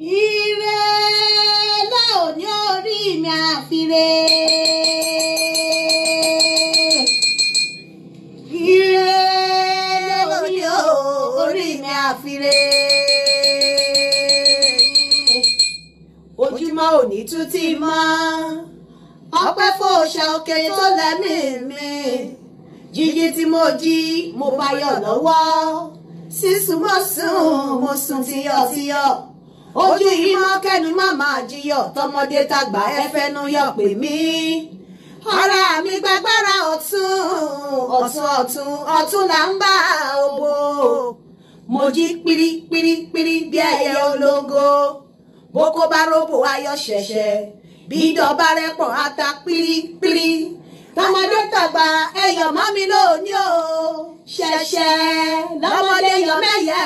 Ire lóní orí mi àfire. Ire lóní orí mi àfire. Ojúmọ́ òní tún ti mọ́. Ọpẹ́ fòòṣà òkè tó lẹ́mí mi. Jíjí tí mo jí mo báyọ̀ lọ́wọ́. Sísùn mo sùn tíyọ̀tíyọ̀. Ojú yìí mọ́ kẹ́nu má máa jíyọ̀. Tọmọdé tàgbà ẹ fẹ́nu yọ̀ pè mí. Ara mi gbàgbára ọ̀tún là ń bá òbò. Mo jí pírí bí ẹyẹ ológo. Boko bá robo ayọ̀ ṣẹ̀ṣẹ̀. Bí ìdọ̀bá rẹ̀ pọ̀ ata pírí. Tọmọdé tàgbà ẹyọ̀ mọ́ mi lónìí o. Ṣẹ̀ṣẹ̀ lọ́mọdé yọ̀ mẹ́yẹ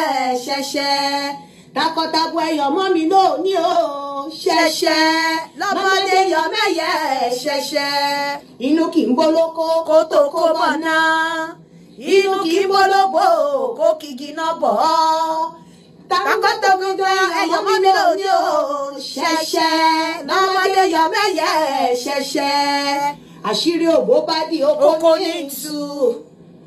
ṣẹ̀ṣẹ̀. Takọtabo ẹyọ̀ mọ́ mi lónìí o. Ṣẹ̀ṣẹ̀ lọ́mọdé yọ̀ mẹ́yẹ ṣẹ̀ṣẹ̀. Inú kì í bólókó kó tó kó bọ̀ náà. Inú kì í bólógbò kó kìgì náà bọ̀ ọ́. Takọtabo ẹyọ̀ mọ́ mi lónìí o. Ṣẹ̀ṣẹ̀ lọ́mọdé yọ̀ mẹ́yẹ ṣẹ̀ṣẹ̀. Àṣírí òbó bá di oko ní tú.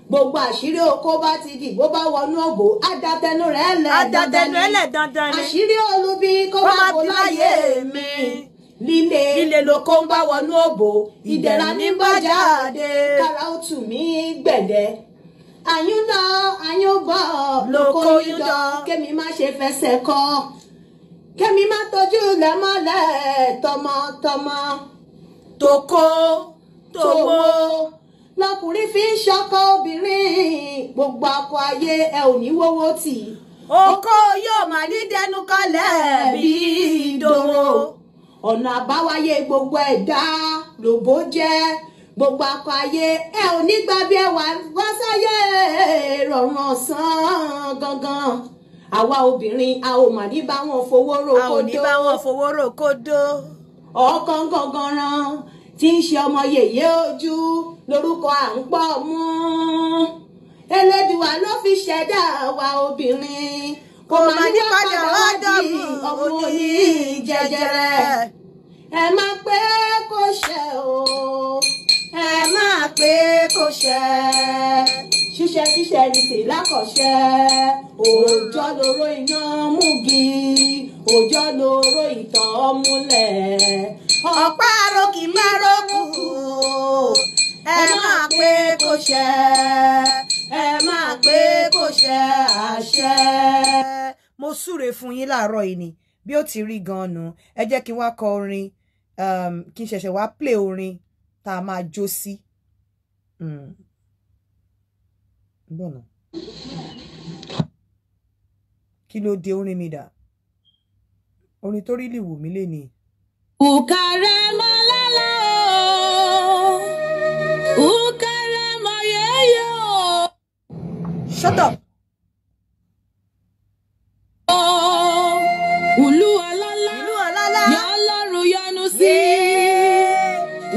Gbogbo àṣírí oko bá ti di bó bá wọnú òbó adatẹnu rẹ̀ lẹ̀ dandan ni. Àṣírí olubi kó má bò láyé mi. Líle lóko ń bá wọnú òbó ìdẹ̀ra ní bá jáde. Kára ó tù mí gbẹ̀dẹ̀. Àyún lọ àyún bọ̀ lóko yúdọ̀. Kémi má ṣe fẹsẹ̀ kọ. Kémi má tọ́jú lẹ́mọ́lẹ̀ tọmọtọmọ. Tòkó tòwó lọkùnrin fi ń ṣọkọ obìnrin. Gbogbo akọ ayé ẹ ò ní wọ́wọ́ tì. Oko yóò máa ní dẹnu kọlẹ̀ bí ìdòwò. Ọ̀nà àbáwáyé gbogbo ẹ̀dá lòbó jẹ́. Gbogbo akọ ayé ẹ ò ní gbà bí ẹwà wá sáyé rọrùn ọ̀sán gangan. Àwa obìnrin a ò mà ní bá wọn fowó rò kódó. Ọkàn gangan ran tí ń ṣe ọmọ yèyé ojú lórúkọ à ń pọ̀ mú. Elédùà ló fi ṣẹ̀dá wa obìnrin. Kò má ní padà wá dọ̀bù ọmọ ní jẹjẹrẹ. Ẹ má pé kó ṣẹ o. Ẹ má pé kó ṣẹ. Ṣíṣẹ́ ní tèlákọ̀ṣẹ́. Òòjọ́ lóró iná múgi. Òòjọ́ lóró ìtàn múlẹ̀. Ọ̀pá arókì má rókù. Ẹ máa pé kó ṣẹ. Ẹ máa pé kó ṣẹ àṣẹ. Mo súre fún yín láàárọ̀ yìí ni bí ó ti rí gan-an nù. Ẹ jẹ́ kí n wá kọ orin kí n ṣẹ̀ṣẹ̀ wá play orin tá a máa jó sí. Bọ́nà. Kí ló dé orin mi dà? Orin tó rí lè wù mí lénìí. Ukarema lala o. Ukarema yeyo. Shut up. Ulu alala. Ya Ọlọ́run yọ́nú sí.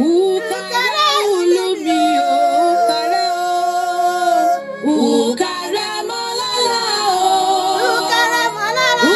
Ukare ulu mi o. Ukare o. Ukarema lala o. Ukarema lala.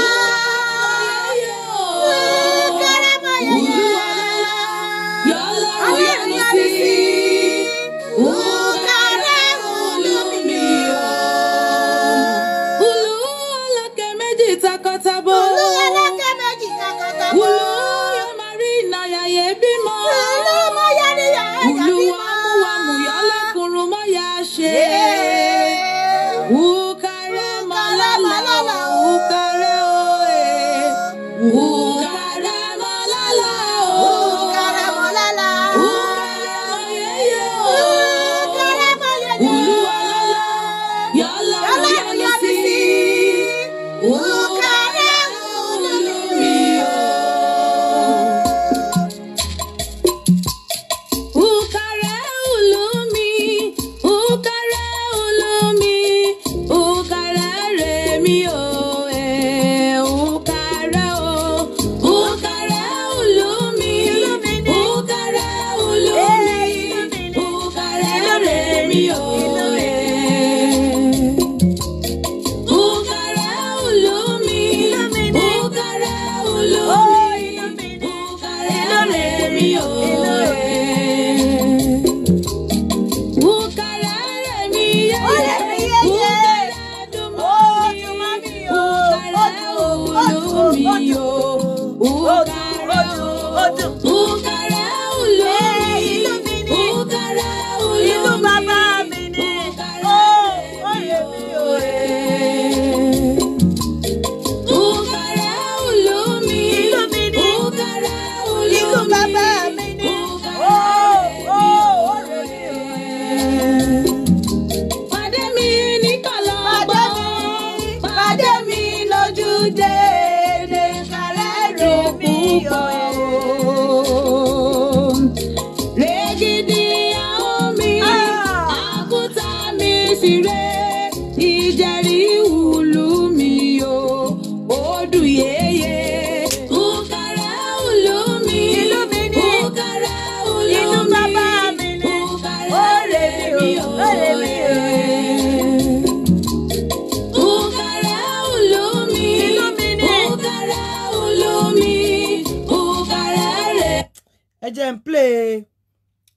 ẹ jẹ́ n play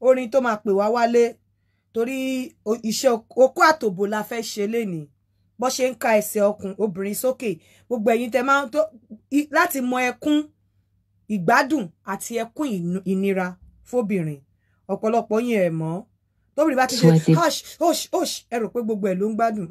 orin tó máa pè wá wálé torí iṣẹ́ okó àtòbò la fẹ́ ṣe lénìí bó ṣe ń ka ẹsẹ̀ obìnrin sókè gbogbo ẹ̀yin tẹ́ máa tó láti mọ ẹkún ìgbádùn àti ẹkún ìnira fóbìnrin ọ̀pọ̀lọpọ̀ yín ẹ̀ mọ̀ tóbìnrin bá ti ṣe hush hush hush ẹ rò pé gbogbo ẹ̀ ló ń gbádùn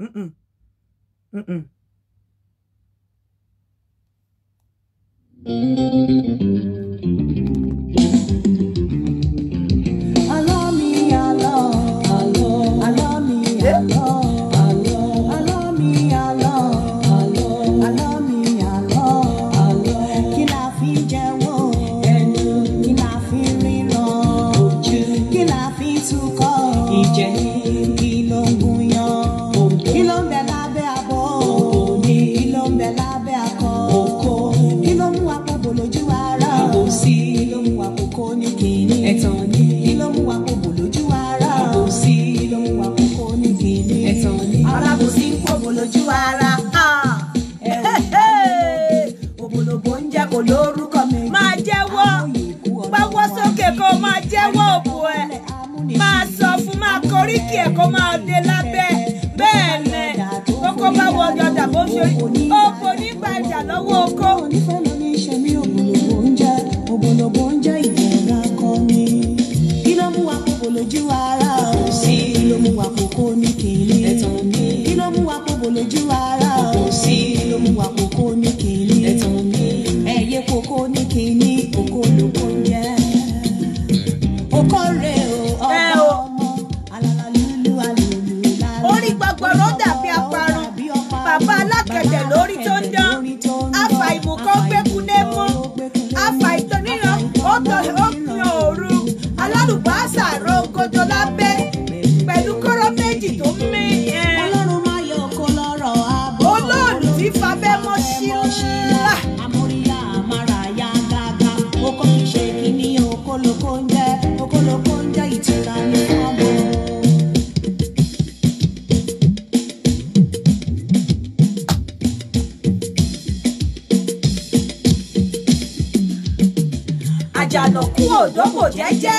àjànàkú òdòbò jẹ́jẹ́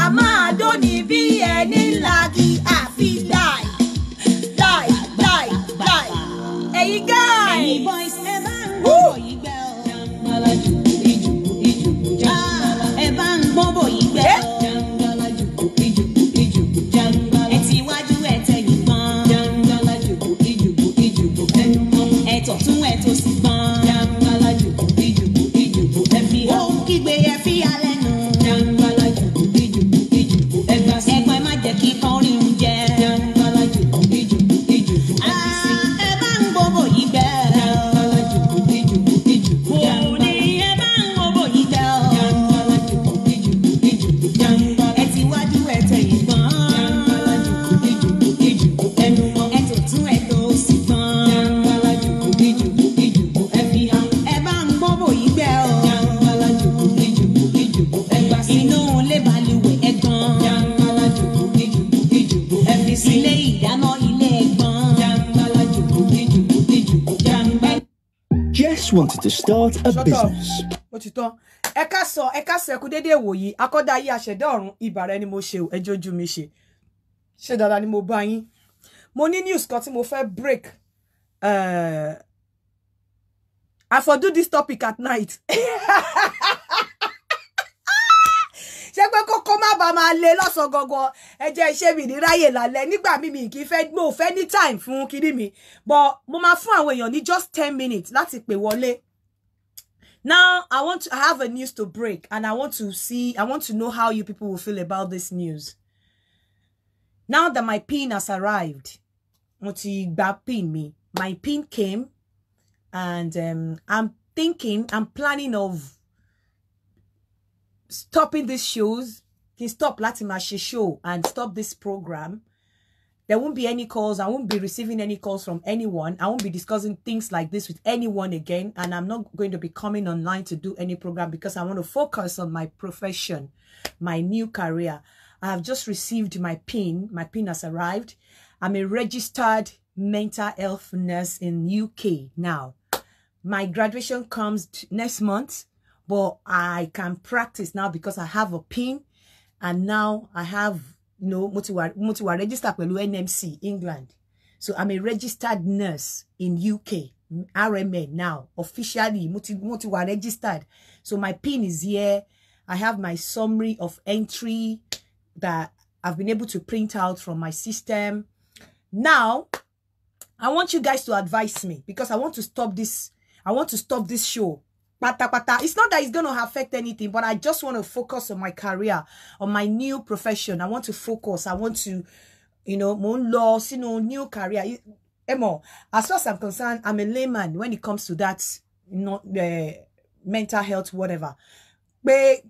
a máa dóni bí ẹni lagi àfi láì láì láì láì ẹ̀yin guys. ẹ̀yin boys ẹ bá ń gbọ́ yìí gbẹ́ ọ. jàǹgbàlà jùkú ìjùkú ìjùkú jàǹgbàlà ẹ bá ń gbọ́ yìí gbẹ́ ọ. jàǹgbàlà jùkú ìjùkú ìjùkú jàǹgbàlà ẹ ti wájú ẹ tẹ̀yìn pọ́n. jàǹgbàlà jùkú ìjùkú ìjùkú ẹnu mọ́ ẹ tọ̀tún ẹ tó sì pọ́n. jàǹgbàlà jùkú ìjùkú ìjùkú ẹ fi hàn. ó kígbe ẹ fi alẹ́ nù. jàǹgbàlà jùkú ìjùkú ìjùkú ẹ gbà sí. ẹ̀gbọ́n ẹ má jẹ́ kí kan rí oúnjẹ. jàǹgbàlà jùkú ìjùkú ìjùkú ẹ fi sí. ẹ bá ń gbọ́ yìí gbẹ́. jàǹgbàlà jùkú ìjùkú ìjùkú jàǹgbàlà ẹ bá ń gbọ́ yìí gbẹ́. jàǹgbàlà jùkú ìjùkú ìjùkú jàǹgbàlà ẹ ti wájú ẹ tẹ̀yìn pọ́n. jàǹgbàlà jùkú ìjùkú ìjùkú ẹnu mọ́ ẹ tó tún ẹ tó sì pọ́n. jàǹgbàlà jùkú ìjùkú ìjùkú ẹ fi hàn. ẹ bá ń gbọ́ yìí gbẹ́ o. jàǹgbàlà jùkú ìjùkú ìjùkú ẹ gbà sí. inú ilé balùwẹ̀ ẹ gan. jàǹgbàlà jùkú ìjùkú ìjùkú ẹ fi sí. ilé ìdáná ilé ẹ̀gbọ́n. jàǹgbàlà jùkú ìjùkú ìjùkú jàǹgbàlà. Jess wanted to start a business. Ó ti tán. Ẹ ká sọ ẹ kú dédé wòyí. Akọ́dá ayé aṣẹ̀dá ọ̀run Ìbàrẹ̀ ni mo ṣe o. Ẹjọ́ ojú mi ṣe. Ṣé dáadáa ni mo bá yín. Mo ní news kan tí mo fẹ́ break I for do this topic at night. Ṣé pé kókó má bá máa lé lọ́sàn gangan ẹ jẹ́ iṣẹ́ mi ní ráyè lálẹ́ nígbà mi kì í fẹ́ mo fẹ́ ní time fún kiri mi but mo máa fún àwọn èèyàn ní just 10 minutes láti pè wọlé. Now I have a news to break and I want to know how you people will feel about this news. Now that my pin has arrived, mo ti gba pin mi. My pin came and I'm planning of stopping these shows. Can stop Latimashi show and stop this program. There won't be any calls. I won't be receiving any calls from anyone. I won't be discussing things like this with anyone again. And I'm not going to be coming online to do any program because I want to focus on my profession, my new career. I have just received my PIN. My PIN has arrived. I'm a registered mental health nurse in UK now. My graduation comes next month. But I can practice now because I have a PIN and now I have, you know, motiwa register pẹ̀lú NMC, England. So I'm a registered nurse in UK, RMN now, officially, motiwa registered. So my PIN is here. I have my summary of entry that I've been able to print out from my system. Now, I want you guys to advise me because I want to stop this show. It's not that it's going to affect anything, but I just want to focus on my career, on my new profession. I want to focus. I want to, you know, new career. As far as I'm concerned, I'm a layman when it comes to that, you know, mental health, whatever. First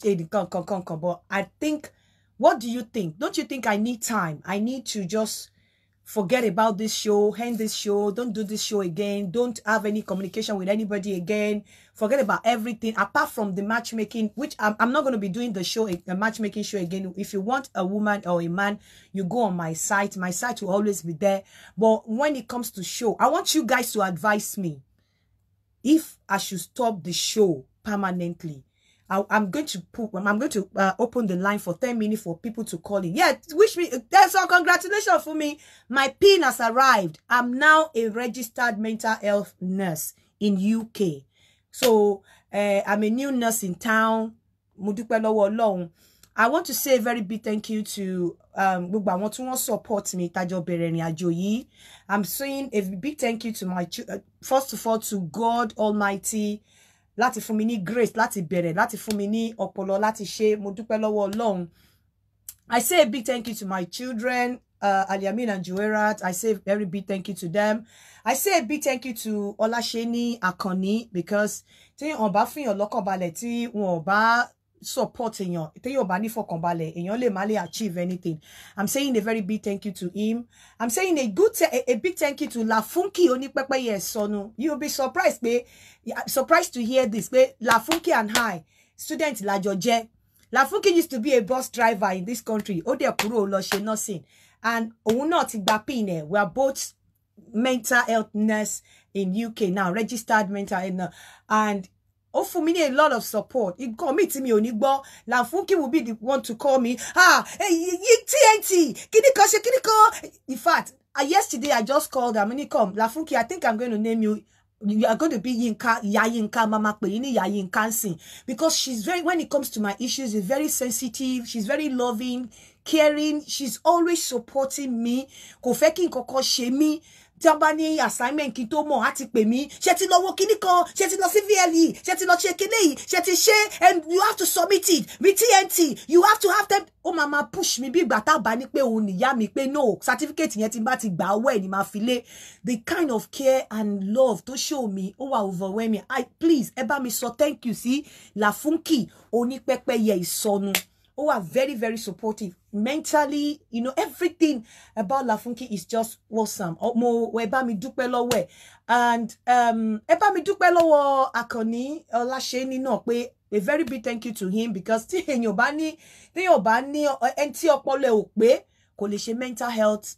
aid, but I think, what do you think? Don't you think I need time? I need to just forget about this show, end this show, don't do this show again, don't have any communication with anybody again, forget about everything apart from the matchmaking, which I'm not going to be doing the matchmaking show again. If you want a woman or a man, you go on my site will always be there. But when it comes to show, I want you guys to advise me if I should stop the show permanently. I'm going to open the line for 10 minutes for people to call in. Yeah, wish me, that's all. Congratulations for me. My PIN has arrived. I'm now a registered mental health nurse in UK. So I'm a new nurse in town. I want to say a very big thank you to support me. I'm saying a big thank you to my first of all to God Almighty. Láti fún mi ní grace, láti bẹ̀rẹ̀, láti fún mi ní ọpọlọ, láti ṣe, mo dúpẹ́ lọ́wọ́ Ọlọ́run. I say a big thank you to my children, Aliamin and Joerat. I say a very big thank you to them. I say a big thank you to Olasheni Akoni because tí wọ́n bá fìyàn lọ́kàn balẹ̀, tí wọ́n bá support èèyàn, tí wọ́n bá ní fọkàn balẹ̀, èèyàn lè má lè achieve anything. I'm saying a very big thank you to him. I'm saying a big thank you to Lafunki Onipepeye Sonu. You'll be surprised to hear this. Lafunki and I, student Lajoje. Lafunki used to be a bus driver in this country. Ode kuro lo ṣe nursing. And òun náà ti gba PIN. We are both mental health nurse in UK now, registered mental health. And for me, a lot of support. It call me to me onigbo. Lafunki will be the one to call me. TNT. Kiniko. In fact, yesterday I just called her. Come, Lafunki, I think I'm going to name you. You are going to be Yinka Mama Kpeyini Yinka Sing, because she's very, when it comes to my issues, she's very sensitive. She's very loving, caring. She's always supporting me. Kò fẹ́ kí nǹkan ṣe mí. Tí assignment kí tó mọ̀ á ti pè mí. Ṣé ti lọ wo kíní kan, ṣé ti lọ sí VLE, ṣé ti lọ ṣe kíní, ṣé ti ṣe, and you have to submit it with TNT. You have to have them. Oh, mama push me bí ìgbà tá bá ní pé òun níyà mi pé no, certificate yẹn tí bá ti gbà ọwọ́ ẹ̀ ni máa fi lé. The kind of care and love to show me, oh, overwhelming. Please, ẹ bá mi sọ thank you sí Lafunki Onipepeye Sonu. Oh, are very, very supportive. Mentally, you know, everything about Lafunki is just awesome. Mo eba mi dúpẹ́ lọ́wọ́ ẹ̀. And eba mi dúpẹ́ lọ́wọ́ Akoni Olasheni náà pé a very big thank you to him, because tí èèyàn bá ní ẹni tí ọpọlọ ẹ̀ ò pé kò lè ṣe mental health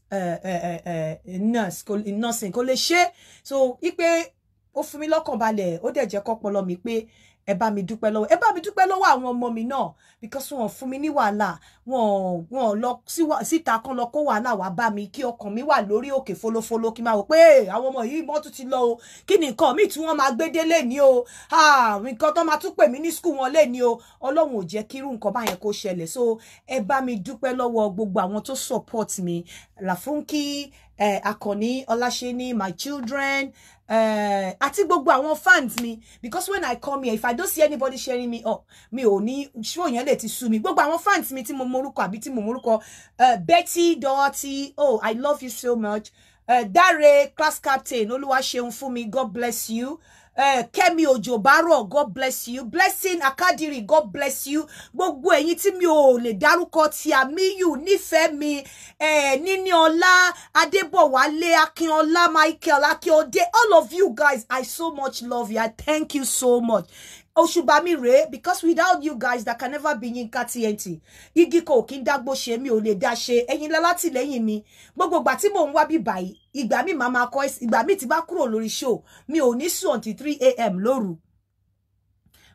nursing kò lè ṣe. So ipe ó fún mi lọ́kàn balẹ̀ ó dẹ̀ jẹ́ kọ́pọlọ mi pé ẹ bá mi dúpẹ́ lọ́wọ́ àwọn ọmọ mi náà because wọ́n fún mi ní wàhálà wọ́n lọ síta kan lọ kó wàhálà wá bá mi kí ọkàn mi wà lórí òkè fólófóló kí máa wò pé àwọn ọmọ yìí mọ́ tún ti lọ o kí ni nǹkan míì tí wọ́n máa gbé délé ní o nǹkan tó máa tún pè mí ní school wọn lé ní o Ọlọ́run ò jẹ́ kí irú nǹkan báyẹn kó ṣẹlẹ̀ so ẹ bá mi dúpẹ́ lọ́wọ́ gbogbo àwọn tó support mi Làfúnkí Akànní Ọláṣẹ́ní my children àti gbogbo àwọn fans mi because when I come here if I don't see anybody sharing me up mi ò ní show yẹn lè ti sú mi gbogbo àwọn fans mi tí mo morúkọ àbí tí mo morúkọ Betty Dorothy oh I love you so much Dare class captain Olúwaṣeun fún mi God bless you Kẹ́mi Òjòbárò God bless you Blessing Akadiri God bless you gbogbo ẹ̀yin tí mi ò lè dárúkọ tí Àmíyù nífẹ̀ẹ́ mi Níníọlá Adébọ̀wálé Akínọlá Michael Akíọdé all of you guys I so much love you I thank you so much Òṣùbà mi rèé because without you guys that can never be Yinka TNT igi kò kí n dágbó ṣe mi ò lè dá ṣe ẹ̀yin látìlẹ́yìn mi gbogbo ìgbà tí mò ń wá bí báyìí ìgbà mi màmá kọ ìgbà mi tí bá kúrò lórí show mi ò ní sùn until 3 AM lóru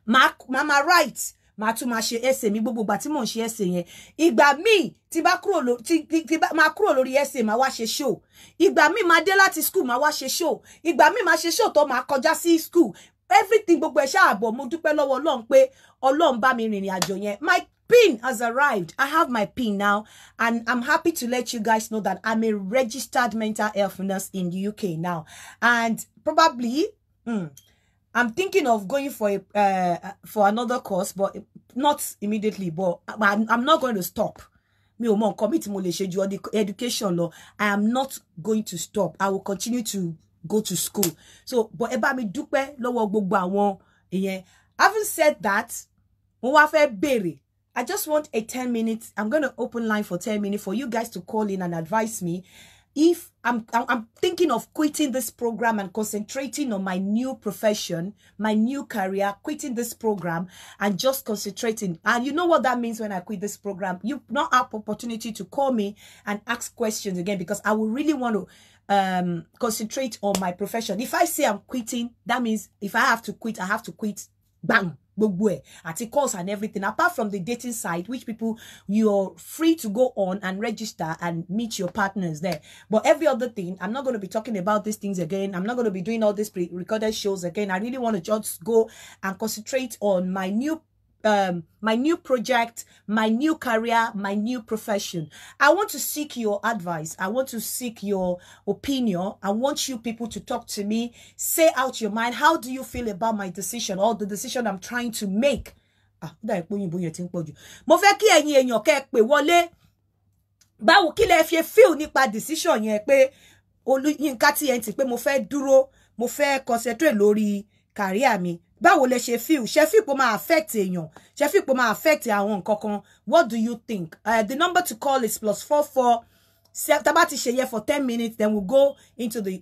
màmá right màá tún máa ṣe ẹsẹ̀ mi gbogbo ìgbà tí mò ń ṣe ẹsẹ̀ yẹn ìgbà mi tí bá kúrò lórí ẹsẹ̀ máa wá ṣe show ìgbà mi máa dé láti school máa wá ṣe show ìgbà mi máa ṣe show tó máa kọjá sí school everything gbogbo ẹ ṣáàbọ̀ mo dúpẹ́ lọ́wọ́ Ọlọ́run pé Ọlọ́run bá mi rìnrìn àjò yẹn my PIN has arrived I have my PIN now and I'm happy to let you guys know that I'm a registered mental health nurse in the UK now and probably I'm thinking of going for another course but not immediately but I'm not going to stop mi ò mọ nǹkan mi tí mo lè ṣe ju education lọ I am not going to stop I will continue to go to school so but ẹ bá mi dúpẹ́ lọ́wọ́ gbogbo àwọn ìyẹn having said that mo wá fẹ́ béèrè I just want a 10 minutes I'm going to open line for 10 minutes for you guys to call in and advise me if I'm thinking of quitting this program and concentrating on my new profession, my new career, quitting this program and just concentrating. And you know what that means when I quit this program? You not have opportunity to call me and ask questions again because I will really want to concentrate on my profession. If I say I'm quitting, that means if I have to quit, I have to quit. Bang. At course and everything apart from the dating site which people you're free to go on and register and meet your partners there but every other thing I'm not going to be talking about these things again I'm not going to be doing all these pre-recorded shows again I really want to just go and concentrate on my new project, my new career, my new profession. I want to seek your advice. I want to seek your opinion. I want you people to talk to me. Say out your mind. How do you feel about my decision or the decision I'm trying to make? Mo fẹ́ kí ẹ̀yin èèyàn kẹ́ pè wọlé. Báwo kí lẹ fi feel nípa decision yẹn pé Yinka TNT pé mo fẹ́ dúró, mo fẹ́ concentrate lórí career mi. Báwo lẹ ṣe feel? Ṣé feel pé máa affect èèyàn? Ṣé feel pé máa affect àwọn nǹkan kan? What do you think? The number to call is +44. Tá bá ti ṣe yẹ for 10 minutes, then we'll go into the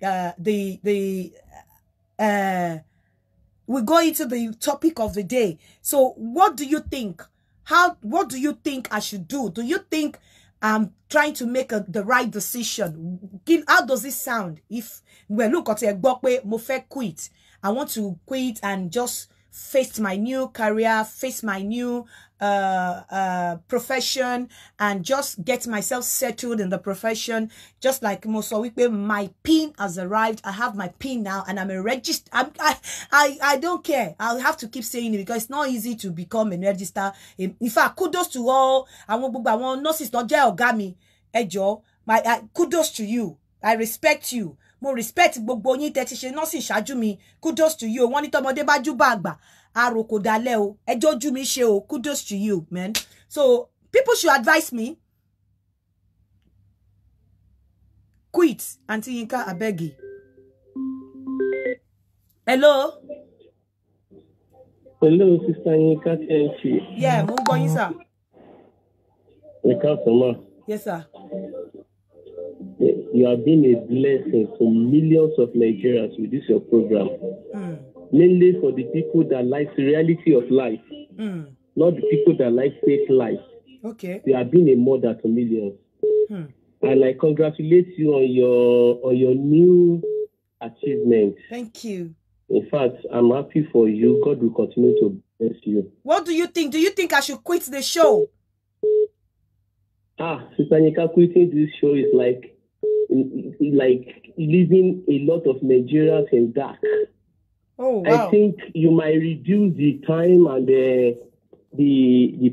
topic of the day. So, what do you think? What do you think I should do? Do you think I'm trying to make the right decision? How does it sound? If we look at it, mo fẹ́ quit. I want to quit and just face my new career, face my new profession, and just get myself settled in the profession. Just like Moso Wikbe, my PIN has arrived. I have my PIN now, and I'm a register. I don't care. I'll have to keep saying it because it's not easy to become a register. In fact, kudos to all. I want nurses not ogami. Ejo, kudos to you. I respect you. Mo respect gbogbo yín tẹ́ ti ṣe nọ́ọ̀sì ṣáájú mi. Kudos to you. Wọ́n ní tọmọdé bá júbà àgbà. Àròkò dalẹ̀ o. Ẹjọ́ ojú mi ṣe o. Kudos to you, man. So, people should advise me. Quit. Auntie Yinka, I beg you. Hello? Hello, Sister Yinka TNT. Yeah, mo gbọ́ yín, sir. Yes, sir. You have been a blessing for millions of Nigerians with this your program. Mainly for the people that like the reality of life, not the people that like fake life. Okay. You have been a mother to millions. And I congratulate you on your new achievement. Thank you. In fact, I'm happy for you. God will continue to bless you. What do you think? Do you think I should quit the show? Sister Nika, quitting this show is like leaving a lot of Nigerians in dark. Oh, wow. I think you might reduce the time and the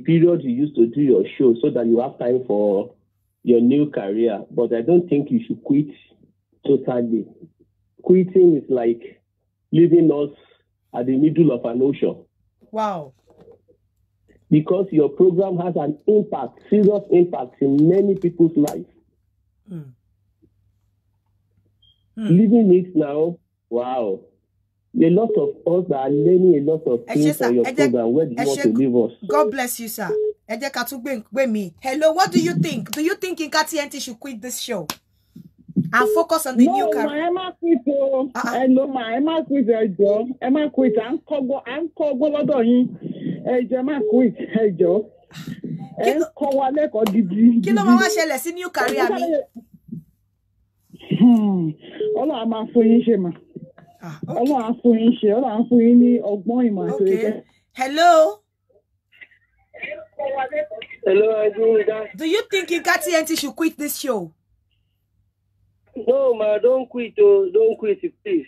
period you used to do your show so that you have time for your new career. But I don't think you should quit totally. Quitting is like leaving us at the middle of an ocean. Wow. Because your program has an impact, serious impact in many people's lives. Leaving it now, wow. A lot of us are learning a lot of things on your program. Where do you want to leave us? God bless you, sir. Hello, what do you think? Do you think Yinka TNT should quit this show and focus on the new career? No, ma, quit. Hello, ma, Emma quit. Emma quit. I'm quit. Kí ló máa wá ṣẹlẹ̀ sí new career mi? Ọlọ́run máa fún yín ṣe mà. Ọlọ́run á fún yín ṣe. Ọlọ́run á fún yín ní ọgbọ́n ìmọ̀ àti ìjẹ́. Hello. Hello, do you think Yinka TNT should quit this show? No, ma, don't quit. Don't quit, please.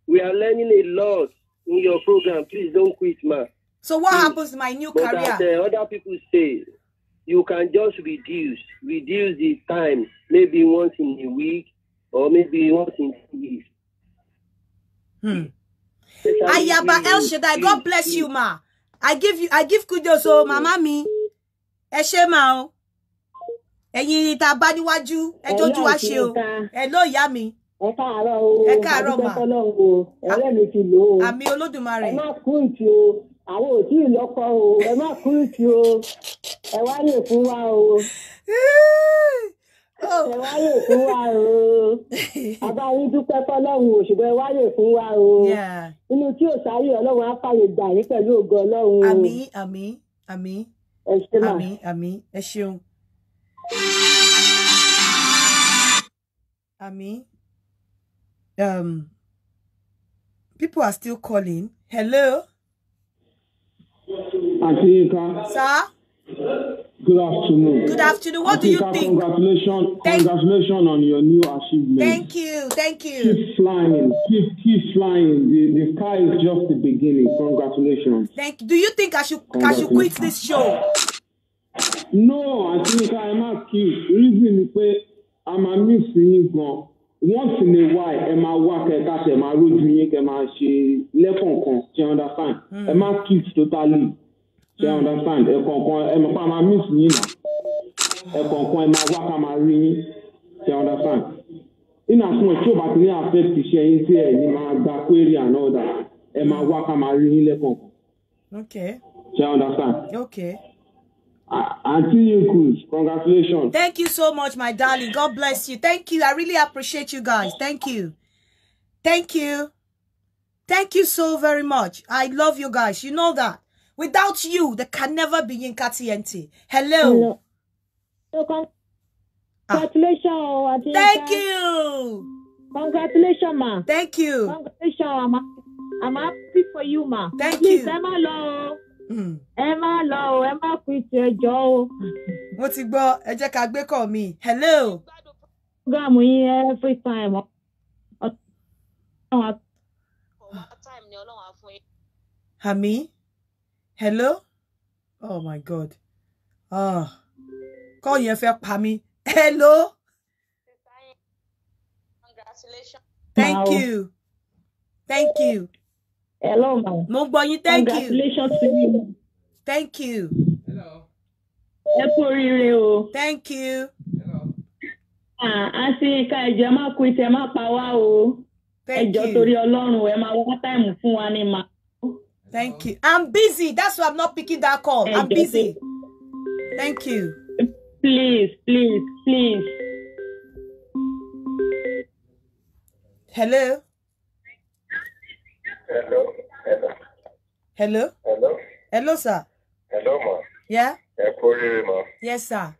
We are learning a lot in your program. Please don't quit, ma. So what happens to my new career? But as other people say, you can just reduce the time, maybe once in a week or maybe once in 2 weeks. Ayaba El Shaddai, God bless you, ma. I give kudos, oh, mama mi. Ẹ ṣé ma o. Ẹ̀yin tá bá níwájú, ẹ jójú wa ṣe o. Hello ìyá mi. Ẹ káàárọ̀ o. Ẹ káàárọ̀ ma. Ọ̀rẹ́ mi ti lò ó. Àmì Olódùmarè. Ẹ má kúrìtì o. Àwọn ò tí ì lọ́kọ o. Ẹ má kúrìtì o. Ẹ wáyè fún wa o. Ẹ wáyè fún wa o. Bàbá yín dúpẹ́ fọ́lọ́run o, ṣùgbọ́n ẹ wáyè fún wa o. Inú tí ò sáyé Ọlọ́run á fàyè gbà yín pẹ̀lú ògo Ọlọ́run o. Àmín, àmín, àmín. Ẹ ṣé mà. Àmín, àmín. Ẹ ṣeun. Àmín. People are still calling. Hello. Auntie Yinka. Sir? Good afternoon. Good afternoon. What do you think? Congratulations on your new achievement. Thank you. Keep flying. Keep flying. The sky is just the beginning. Congratulations. Thank you. Do you think I should quit this show? No, I think I must keep. Reason is I'm a missing you. Once in a while, Emma work at Emma road Emma she left on. You understand? Emma keeps totally. You understand? Emma miss me. Emma work Emma ring. You understand? In as much as but me affect the share here, Emma query and all that. Emma work Emma ring left on. Okay. You understand? Okay. Auntie Yinka, congratulations. Thank you so much, my darling. God bless you. Thank you. I really appreciate you guys. Thank you. Thank you. Thank you so very much. I love you guys. You know that. Without you, there can never be Yinka TNT. Hello. Congratulations. Thank you. Congratulations, ma. Thank you. Congratulations, ma. I'm happy for you, ma. Thank Please, you. Emma Law. Emma quit your job. Mo ti gbọ́, ẹ jẹ́ ká gbé call mi. Hello. Program yín every time. Hami? Hello? Oh my God. Call yẹn fẹ́ pa mí. Hello? Congratulations. Thank you. Thank you. Hello, ma. Mo gbọ́ yín, thank you. Congratulations to you. Thank you. Hello. Ẹ kú oríire o. Thank you. Hello. Àǹtí Yinka ẹ̀jẹ̀ má quit, ẹ má pa wá o. Thank Ẹjọ́ you. torí Ọlọ́run ẹ máa wá time fún wa ní ma. Thank you. I'm busy. That's why I'm not picking that call. I'm busy. Thank you. Please. Hello? Hello? Hello, sir. Hello, ma. Yeah? Ma. Yes, sir.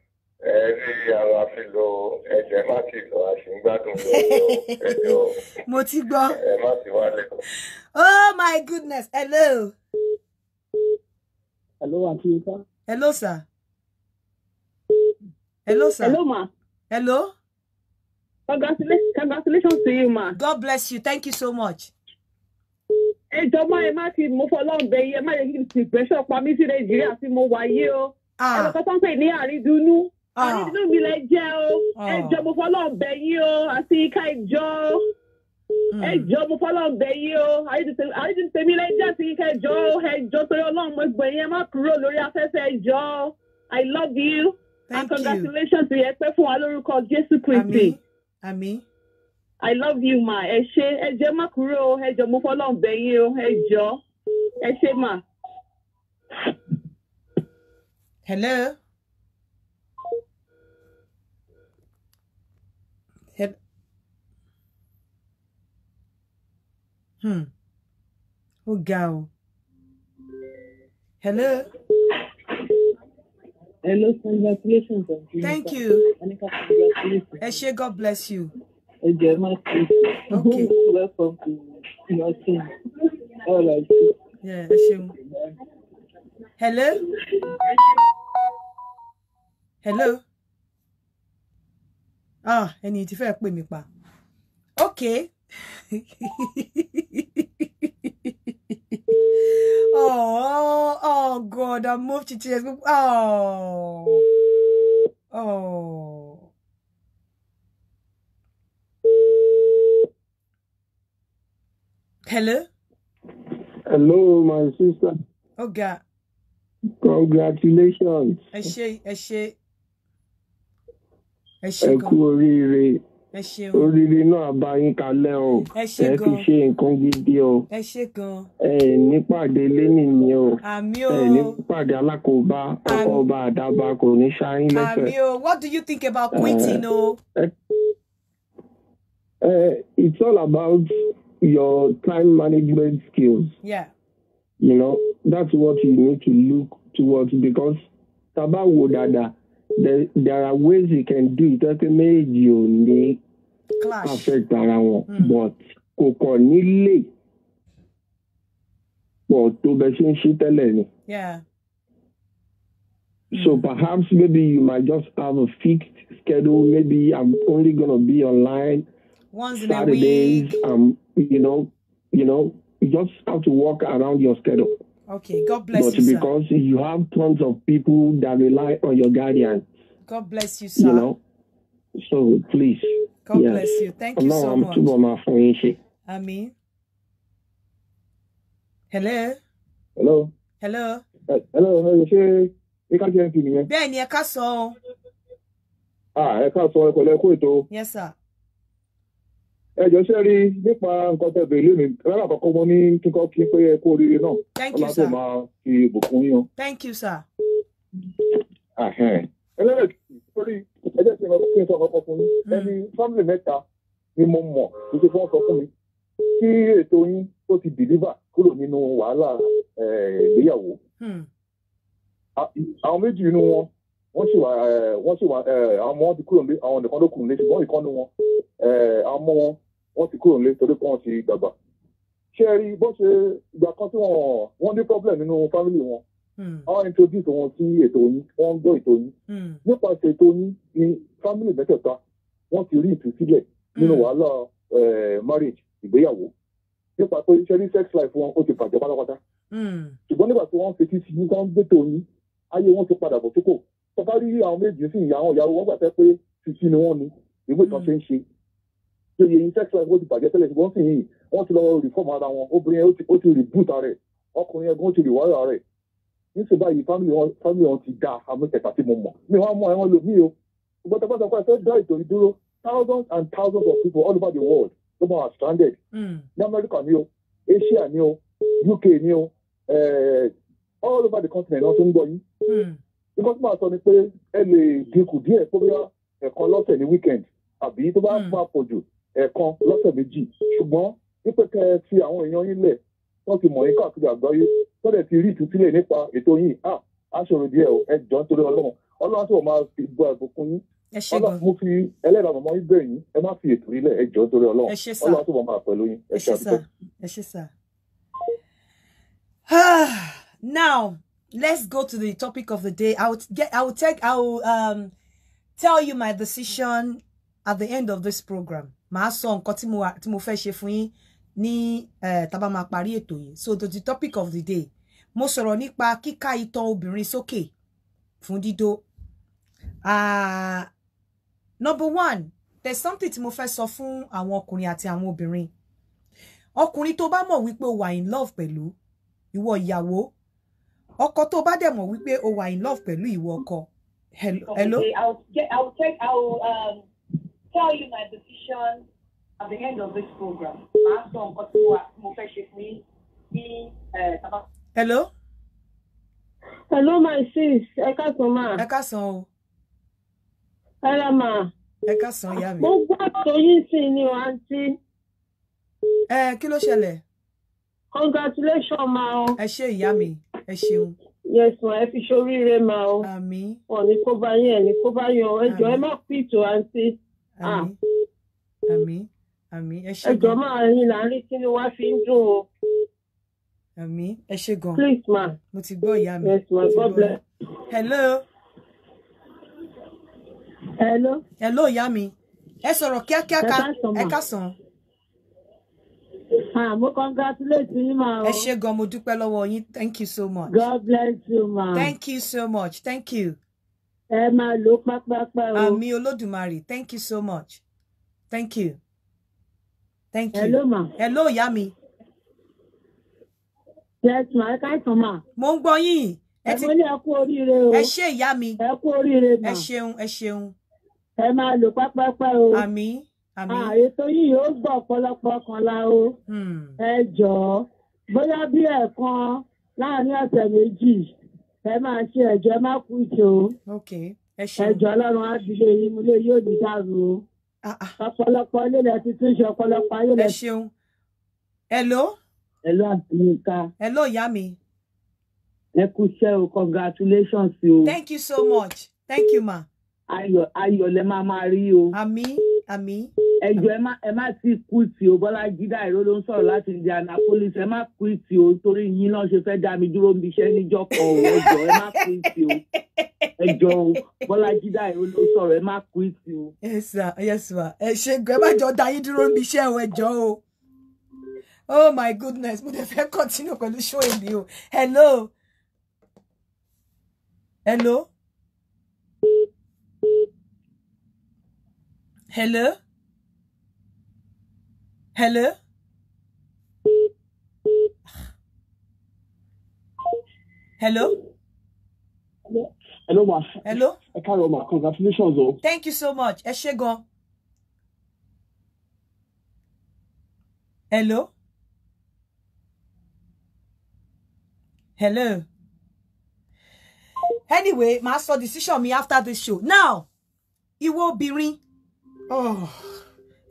Mo ti gbọ́. my goodness. Hello. Hello, Auntie. Hello, sir. Hello, sir. Hello, ma. Hello. Congratulations to you, ma. God bless you. Thank you so much. Ẹ jọ̀ọ́ ma, ẹ má ti mo fọlọ́run bẹ̀ yín, ẹ má yẹ kí n ti pressure pa mí sí Nàìjíríà tí mo wà yìí o. Ẹ lọ kọ́ tó ń pè ní àrídùnnú. Àrídùnnú mi lẹ jẹ́ o. Ẹ jọ̀ọ́ mo fọlọ́run bẹ̀ yín o. Àti ká ìjọ. Ẹ jọ̀ọ́ mo fọlọ́run bẹ̀ yín o. Àrídùnnú tèmi lẹ jẹ́ àti ká ìjọ. Ẹ jọ̀ọ́ torí Ọlọ́run mo gbẹ̀ yín, ẹ má kúrò lórí afẹ́fẹ́ ẹ jọ̀ọ́. I love you. Thank and congratulations to you. Ẹ pẹ́ fún wa lórúkọ Jésù Kristi. Àmín. I love you, ma. Ẹ jẹ́ má kúrò, ẹ jọ̀ọ́ mo fọlọ́run bẹ̀ yín o, ẹ jọ̀ọ́. Ẹ ṣé ma. Hello. Oh, go. Hello. Hello, congratulations. Thank you. Congratulations. God bless you. Okay. Welcome to your team. All right. Yeah, hello? Hello? Ẹni tí fẹ́ pè mí pa. Okay. Oh God, I moved to tears. Oh. Hello? Hello, my sister. Oh God. Congratulations. Ẹ ṣé. Ẹ kú oríire. Ẹ ṣé. Oríire náà bá yín kalẹ̀ o. Ẹ ṣé gan. Ẹ fi ṣe nǹkan gidi o. Ẹ ṣé gan. Nípàdé lénìí o. Àmín o. Nípàdé alákòóbá, ọba àdàbà kò ní ṣáyín lẹ́sẹ̀. Àmín o. What do you think about quitting o? It's all about your time management skills. Yeah. You know, that's what you need to look towards because tabawo dada, there are ways you can do it. That made you need perfect around, but koko nile. But to be yeah. So perhaps maybe you might just have a fixed schedule. Maybe I'm only gonna be online once in Saturdays. A week. You just have to work around your schedule. Okay, God bless but you, sir. But because you have tons of people that rely on your guardian. God bless you, sir. You know, so please. God bless you. Thank you so much. Amen. Hello. Hello. Hello. Hello. Bẹ́ẹ̀ni, ẹ ká sọ. Ẹ ká sọ ẹ kú ètò. Yes, sir. Ẹ jọ̀ọ́ ṣé rí nípa nǹkan tẹ́ bèèrè lónìí rárá àkọ́kọ́ mo ní kíkọ́ kí pé ẹ kú oríire náà. Thank you, sir. Ọlá tó máa fi ìbùkún yín. Thank you, sir. Ẹlẹ́rìí sórí ẹjẹ́ tí mo sọ ọkọ̀ fún yín ẹni fámìlì mẹ́ta ni mo mọ̀ títí fún ọkọ̀ fún mi kí ètò yín tó ti dìlíbà kúrò nínú wàhálà ìgbéyàwó. Àwọn méjì nínú wọn wọ́n sì wà àwọn ọmọ wọn ti kúrò nílé àwọn nìkan ló kù nílé ṣùgbọ́n ìkànnì wọn àwọn ọmọ wọn ti kúrò nílé torí pé wọ́n ti dàgbà. Ṣé ẹ rí bó ṣe ìgbà kan tí wọ́n ní problem nínú fámìlì wọn àwọn introduce wọn sí ètò yín wọ́n gbọ́ ètò yín nípasẹ̀ ètò yín ní fámìlì mẹ́tẹ̀ẹ̀ta wọ́n ti rí ìtúsílẹ̀ nínú wàhálà marriage ìgbéyàwó nípa pé ṣe ní sex life wọn ó ti bàjẹ́ pátápátá ṣùgbọ́n nígbà tí wọ́n fetí sí yín tó ń gbẹ́tò yín ayé wọn ti padà bọ̀ sípò tọ́ka rí àwọn méjì sí àwọn ìyàwó wọn gbà tẹ́ pé fífi ni wọ́n ní ìwé ìtàn ṣe ń ṣe ṣe yẹn sex life ó ti bàjẹ́ tẹ́lẹ̀ ṣùgbọ́n sì yìí wọ́n ti lọ reform ara wọn obìnrin yẹn ó ti reboot ara rẹ̀ ọkùnrin yẹn gan ó ti rewire ara rẹ̀ níṣẹ́ báyìí family wọn ti da àmì kẹta tí mo mọ̀ mi wọ́n mọ ẹ̀wọ̀n lòmí o ṣùgbọ́n tẹ́gbọ́n sọ pé ẹ fẹ́ dá ètò ìdúró thousands and thousands of people all over the world ló máa stranded ní America ni o Asia ni o UK ni o all over the continent náà tó ń gbọ́ yín because máa sọ ni pé ẹ lè dínkù díẹ̀ tó bá ẹ̀kan lọ́sẹ̀ ní weekend àbí tó bá máa pọ̀ jù ẹ̀kan lọ́sẹ̀ méjì ṣùgbọ́n wípé kẹ́ ẹ fi àwọn èèyàn yín lẹ̀ wọ́n ti mọ̀ yín káàkiri àgbáyé tọ́lẹ̀ ti rí ìtúsílẹ̀ nípa ètò yìí aṣọ̀rọ̀ díẹ̀ o ẹ jọ̀ọ́ nítorí ọlọ́run tó máa fi gbọ́ ìbùkún yín ọlọ́run mo fi ẹlẹ́dàá mọ̀mọ́ yín bẹ̀ yín ẹ má fi ètò ilẹ̀ ẹ jọ̀ọ́ nítorí ọlọ́run tó máa pẹ̀lú yín ẹ ṣe àdúgbò. ẹ ṣé sà. Now, let's go to the topic of the day. I will tell you my decision at the end of this program. My song tí mo fẹ́ ṣe fún yín ní tá bá máa parí ètò yìí. So the topic of the day. Mo sọ̀rọ̀ nípa kíká itan obìnrin sókè fún dídó. Number one, there's something tí mo fẹ́ sọ fún àwọn ọkùnrin àti àwọn obìnrin. Ọkùnrin tó bá mọ̀ wípé o wà in love pẹ̀lú ìwọ ìyàwó, ọkọ tó bá dẹ̀ mọ̀ wípé o wà in love pẹ̀lú ìwọ ọkọ. Hello. Okay, I'll tell you my decision at the end of this program. Hello. Hello, my sis. Ekason ma. Ekason. Hello ma. Ekason ìyá mi. Mo gbọ́ tó yín sí ni o aunty. Kí ló ṣẹlẹ̀? Congratulations ma o. Ẹ ṣé ìyá mi. Ẹ ṣeun. Yes ma, ẹ fi ṣoríire ma o. Àmín. Wọ́n ní kó bá yín, ní kó bá yín o. Ẹ jọ̀ọ́ ẹ má quit o aunty. Àmín. Àmín. Àmín. Ẹ ṣé. Ẹ jọ̀ọ́ máa yín là ń rí kí ni wá fi ń dùn o. Àmín. Ẹ ṣé gan. Please ma. Mo ti gbọ́ ìyá mi. Yes ma, God bless. Hello. Hello. Hello ìyá mi. Ẹ sọ̀rọ̀ kíákíá ká. Ẹ káàsán. Mo congratulate you ma o. Ẹ ṣé gan, mo dúpẹ́ lọ́wọ́ yín. Thank you so much. God bless you ma. Thank you so much. Thank you. Ẹ máa lò pápápá o. Àmín Olódùmarè. Thank you so much. Thank you. Thank you. Hello ma. Hello ìyá mi. Yes ma, ẹ káàsán ma. Mo ń gbọ́ yín. Ẹ ní ẹ kú oríire o. Ẹ ṣé ìyá mi. Ẹ kú oríire ma. Ẹ ṣeun, ẹ ṣeun. Ẹ máa lò pápápá o. Àmín. Àmín. Ètò yìí yóò gbọ́ ọ̀pọ̀lọpọ̀ kan la o. Ẹ jọ̀ọ́, bóyá bí ẹ̀kan láàrin ọ̀sẹ̀ méjì, ẹ máa ṣe ẹ̀jọ̀ ẹ má kú ìṣó. Okay. Ẹ ṣeun. Ẹ̀jọ̀ Ọlọ́run á dìde yín mú lé yóò ní dàrú o. Ọ̀pọ̀lọpọ̀ ilé ilẹ̀ ti tún ṣe ọ̀pọ̀lọpọ̀ ayé lẹ̀. Ẹ ṣeun. Hello. Hello Àtìmíkà. Hello ìyá mi. Ẹ kú iṣẹ́ o, congratulations o. Thank you so much. Thank you ma. Ayọ̀ lẹ máa rí o. Àmín. Àmín. Ẹjọ́ ẹ má ti kú tí o. Bọ́lájí Dáìró ló ń sọ̀rọ̀ láti Indianapolis. Ẹ má kú tí o torí yín náà ṣe fẹ́ dá mi dúró níbi iṣẹ́ níjọ́ kan o. Ẹjọ́ ẹ má kú tí o. Ẹjọ́ o, Bọ́lájí Dáìró ló sọ̀rọ̀ ẹ má kú tí o. Yes sir, yes ma. Ẹ ṣé gan, ẹ má jọ dá yín dúró níbi iṣẹ́ o, ẹjọ́ o. Oh my goodness, mo dẹ̀ fẹ́ continue pẹ̀lú show èmi o. Hello. Hello. Hello. Hello. Hello. Hello ma. Hello. Ẹ káàárọ̀ ma, congratulations o. Thank you so much. Ẹ ṣé gan. Hello. Hello. Anyway, màá sọ decision mi after this show. Now, ìwọ obìnrin. Oh.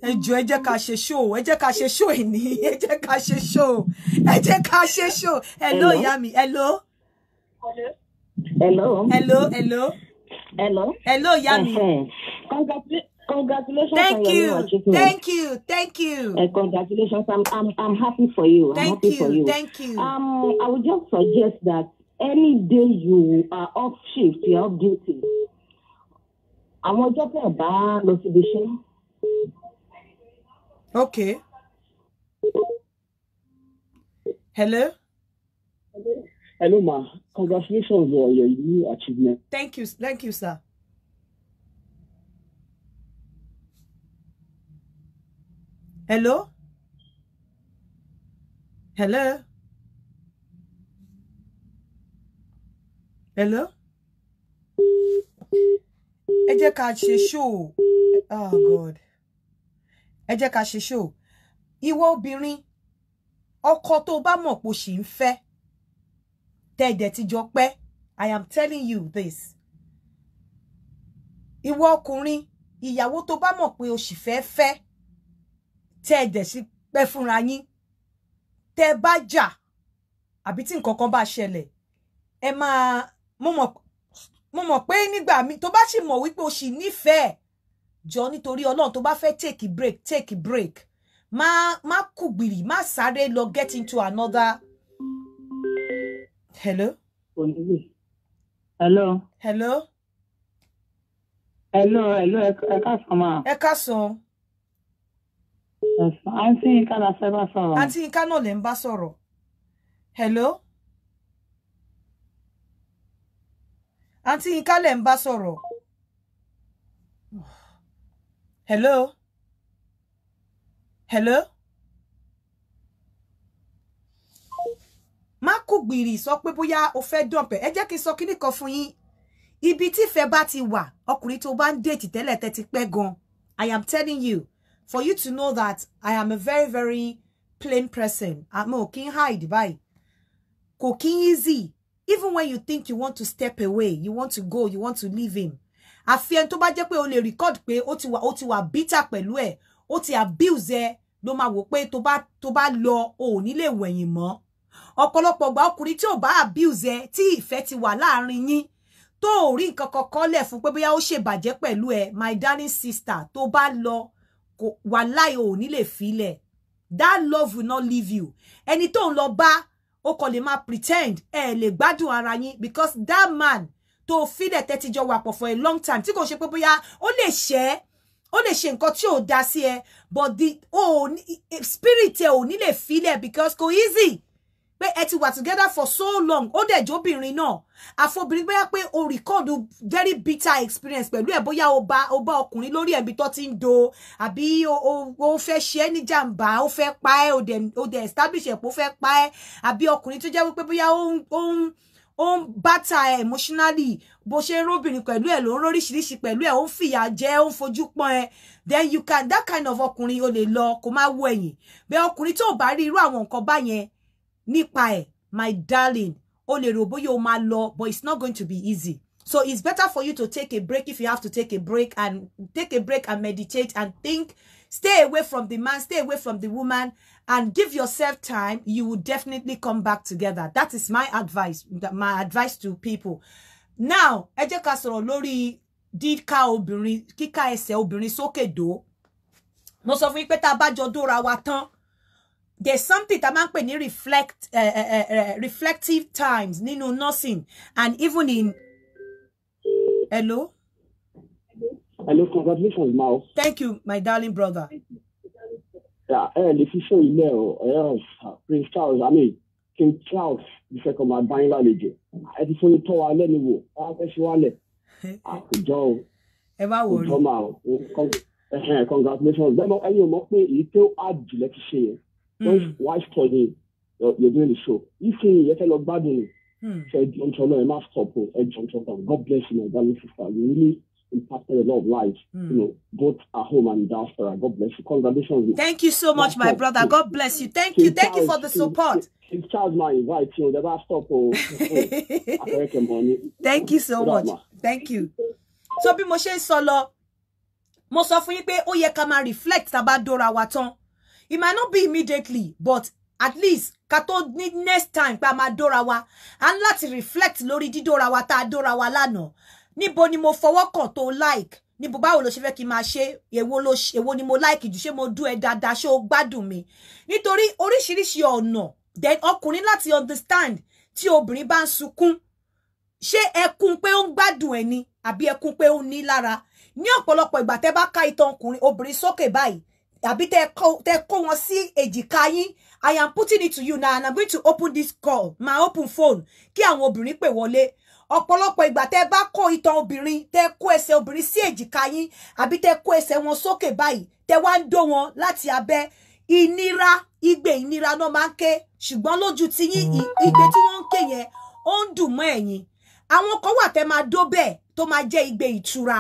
Ẹ jọ̀ọ́ ẹ jẹ́ ká ṣe show. Ẹ jẹ́ ká ṣe show ni. Ẹ jẹ́ ká ṣe show. Ẹ jẹ́ ká ṣe show. Hello ìyá mi. Hello. Hello. Hello, hello. Hello. Hello ìyá mi. Congratulations. Thank you. Thank you. Thank you. Congratulations. I'm happy for you. Thank you. Thank you. I would just suggest that any day you are off shift, you're off duty. Àwọn ọjọ́ tẹ́ bá lọ síbi iṣẹ́. Okay. Hello. Hello ma, congratulations on your new achievement. Thank you, sir. Hello. Hello. Hello. Ẹ jẹ́ ká ṣe show. Oh God. Ẹ jẹ́ ká ṣe show. Ìwọ obìnrin, ọkọ tó bá mọ̀ pé o ṣì ń fẹ́, tẹ́ẹ̀dẹ̀ ti jọ pẹ́. I am telling you this. Ìwọ ọkùnrin, ìyàwó tó bá mọ̀ pé o ṣì fẹ́ fẹ́, tẹ́ẹ̀dẹ̀ sí pẹ́ fúnra yín. Tẹ́ bá jà, àbí tí nǹkan kan bá ṣẹlẹ̀, ẹ máa mo mọ̀ pé nígbà mi tó bá sì mọ̀ wípé o ṣì nífẹ̀ẹ́, jọ nítorí Ọlọ́run tó bá fẹ́ take a break. Má kùgbìrì, má sáré lọ get into another Hello. Hello. Hello. Hello. Ẹ káàsán ma. Ẹ káàsán. Àǹtí Yínká la fẹ́ bá sọ̀rọ̀. Àǹtí Yínká náà lè ń bá sọ̀rọ̀. Hello. Àǹtí Yínká lè ń bá sọ̀rọ̀. Hello. Hello. Má kú gbìrì sọ pé bóyá o fẹ́ dọ̀pẹ̀. Ẹ jẹ́ kí n sọ kíní kan fún yín. Ibi tí ìfẹ́ bá ti wà, ọkùnrin tó bá ń date tẹ́lẹ̀ tẹ́ ti pẹ́ gan. I am telling you, for you to know that I am a very, very plain person. Mo kì í hide báyìí. Kò kì í easy. Even when you think you want to step away, you want to go, you want to leave him. Àfi ẹni tó bá jẹ́ pé o lè record pé ó ti wà bitter pẹ̀lú ẹ̀, ó ti abuse ẹ, ló máa wò pé tó bá lọ o ò ní lè wẹ̀yìn mọ́. Ọ̀pọ̀lọpọ̀ gba ọkùnrin tí ò bá abuse ẹ, tí ìfẹ́ ti wà láàrin yín, tó ò rí nǹkan kankan lẹ̀ fún pé bóyá ó ṣe bàjẹ́ pẹ̀lú ẹ, my darling sister, tó bá lọ wàláhì ò ní lè filẹ̀. That love will not leave you. Ẹni tó ń lọ bá ó kò lè máa pretend ẹ lè gbádùn ara yín because that man tó filẹ̀ tẹ́tí jọ wà pọ̀ for a long time tí kò ṣe pé bóyá ó lè ṣe nǹkan tí ò dá sí ẹ but the spirit ẹ ò ní lè filẹ̀ because kò easy pé ẹ ti wà together for so long ó dẹ̀ jóbìnrin náà àfobìnrin bóyá pé o record very bitter experience pẹ̀lú ẹ̀ bóyá o bá ọkùnrin lórí ẹ̀bí tó ti ń do àbí o fẹ́ ṣe é ní jàǹbá ó fẹ́ pa ẹ́ o dẹ̀ establish ẹ̀ pé ó fẹ́ pa ẹ́ àbí ọkùnrin tó jẹ́ wípé bóyá ó ń bàtà emotionally bó ṣe ń róbìnrin pẹ̀lú ẹ̀ ló ń róríṣiríṣi pẹ̀lú ẹ̀ ó ń fìyà jẹ ó ń fojú pọ́n ẹ then you can that kind of ọkùnrin o lè lọ kó má wo ẹ̀yìn bẹ́ẹ̀ ọkùnrin tó bá rí irú àwọn nǹkan báyẹn nípa ẹ̀ my darling o lè rò bóyá o máa lọ but it's not going to be easy so it's better for you to take a break if you have to take a break and meditate and think. Stay away from the man, stay away from the woman, and give yourself time. You will definitely come back together. That is my advice to people. Now, ẹ jẹ́ ká sọ̀rọ̀ lórí kíká ẹsẹ̀ obìnrin sókè dó. Mo sọ fún yín pé tá bá jọ dóra wa tán. There's something that man pè ní reflective times nínú nursing and even in hello. Hello, congratulations, Mao. Thank you, my darling brother. Yeah, the official email, Prince Charles, King Charles, the second my buying lálejò. I just want to tell her, let me go. Joe. Eva worry. Congratulations. Then, you must be a little hard to let you say. Why studying? You're doing the show. You see, you tell us bad news. Said, God bless you, my darling sister. You really impacted a lot of lives, both at home and diaspora. God bless you. Congratulations. Thank you so much, my brother. God bless you. Thank you for the support. Charles, my invite you. Never stop. Thank you so much. Thank you. So bí mo ṣe sọ lọ, mo sọ fún yín pé ó yẹ ká máa reflect tá bá dóra wa tán. It might not be immediately, but at least ká tó ní next time pa máa dóra wa. And láti reflect lórí dídóra wa tá dóra wa lánàá. Níbo ni mo fọwọ́ kàn tó like? Níbo báwo ló ṣe fẹ́ kí máa ṣe? Èwo ni mo like jù? Ṣé mo dú ẹ dáadáa? Ṣé o gbádùn mi? Nítorí oríṣiríṣi ọ̀nà. Then ọkùnrin láti understand tí obìnrin bá ń sunkún. Ṣé ẹkún pé ó ń gbádùn ẹ ni àbí ẹkún pé ó ní lára? Ní ọ̀pọ̀lọpọ̀ ìgbà tẹ́ bá ká ìtàn obìnrin sókè báyìí àbí tẹ́ kó wọn sí èjìká yín. I am putting it to you now and I'm going to open this call, my open phone, kí àwọn obìnrin pè wọlé. Ọ̀pọ̀lọpọ̀ ìgbà tẹ́ bá kó ìtàn obìnrin, tẹ́ kó ẹsẹ̀ obìnrin sí èjìká yín àbí tẹ́ kó ẹsẹ̀ wọn sókè báyìí, tẹ́ wá ń dó wọn láti abẹ́. Igbe ìnira náà máa ń ké, ṣùgbọ́n lójú ti yín igbe tí wọ́n ń ké yẹn ó ń dùn mọ́ ẹ̀yin. Àwọn kan wà tẹ́ máa dó bẹ́ẹ̀ tó máa jẹ́ igbe ìtura.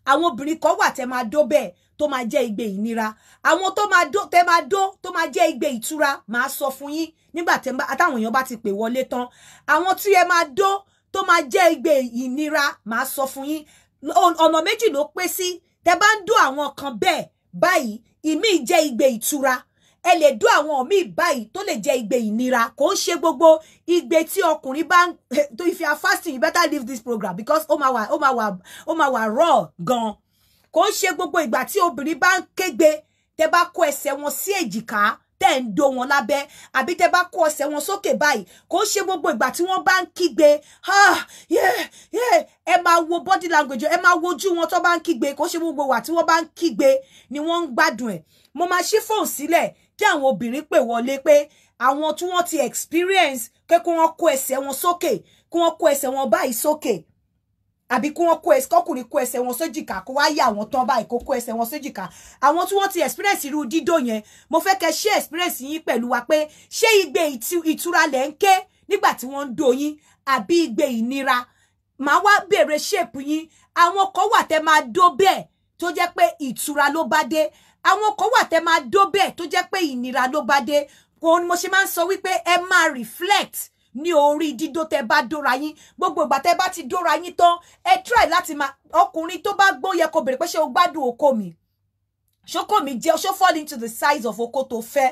Àwọn obìnrin kan wà tẹ́ máa dó bẹ́ẹ̀ tó máa jẹ́ igbe ìnira. Àwọn tó máa dó tẹ́ máa dó tó máa jẹ́ igbe ìtura máa sọ fún yín nígbà táwọn èèyàn bá ti pè wọlé tán. Àwọn tí ẹ máa dó tó máa jẹ́ igbe ìnira máa sọ fún yín. Ọ̀nà méjì ló pé sí. Tẹ́ bá ń dó àwọn kan bẹ́ẹ̀ báyìí, ìmí jẹ́ igbe ìtura. Ẹ lè dó àwọn míì báyìí tó lè jẹ́ igbe ìnira. Kò ń ṣe gbogbo igbe tí ọkùnrin bá ń tó if you are fasting you better leave this program because ó máa wà raw gan. Kò ń ṣe gbogbo ìgbà tí obìnrin bá ń kégbe tẹ́ bá kó ẹsẹ̀ wọn sí èjìká tẹ́ ń do wọn lábẹ́ àbí tẹ́ bá kó ẹsẹ̀ wọn sókè báyìí kò ṣe gbogbo ìgbà tí wọ́n bá ń kígbe ẹ máa wo body language ẹ máa wojú wọn tó bá ń kígbe kò ṣe gbogbo ìgbà tí wọ́n bá ń kígbe ni wọ́n ń gbádùn ẹ̀ mo máa ṣí fóònù sílẹ̀ kí àwọn obìnrin pè wọlé pé àwọn tí wọ́n ti experience pé kí wọ́n kó ẹsẹ̀ wọn sókè kí wọ́n kó ẹsẹ̀ wọn báyìí sókè àbí kí wọ́n kó ẹsẹ̀ kọkùnrin kó ẹsẹ̀ wọn sójìká kó wá yà wọ́n tán báyìí kó kó ẹsẹ̀ wọn sójìká àwọn tí wọ́n ti experience irú dídó yẹn mo fẹ́ kẹ́ share experience yín pẹ̀lú wa pé ṣé igbe ìtura lẹ̀ ń ké nígbà tí wọ́n ń do yín àbí igbe ìnira màá wá béèrè shape yín àwọn kan wà tẹ́ máa dó bẹ́ẹ̀ tó jẹ́ pé ìtura ló bá dé àwọn kan wà tẹ́ máa dó bẹ́ẹ̀ tó jẹ́ pé ìnira ló bá dé kò ní mo ṣe máa ń sọ wípé ẹ máa reflect ní orí dídó tẹ́ bá dóra yín gbogbo ìgbà tẹ́ bá ti dóra yín tán ẹ try láti máa ọkùnrin tó bá gbọ́ yẹ kó béèrè pé ṣé o gbádùn okó mi ṣókó mi jẹ́ ṣó fall into the size of okó tó fẹ́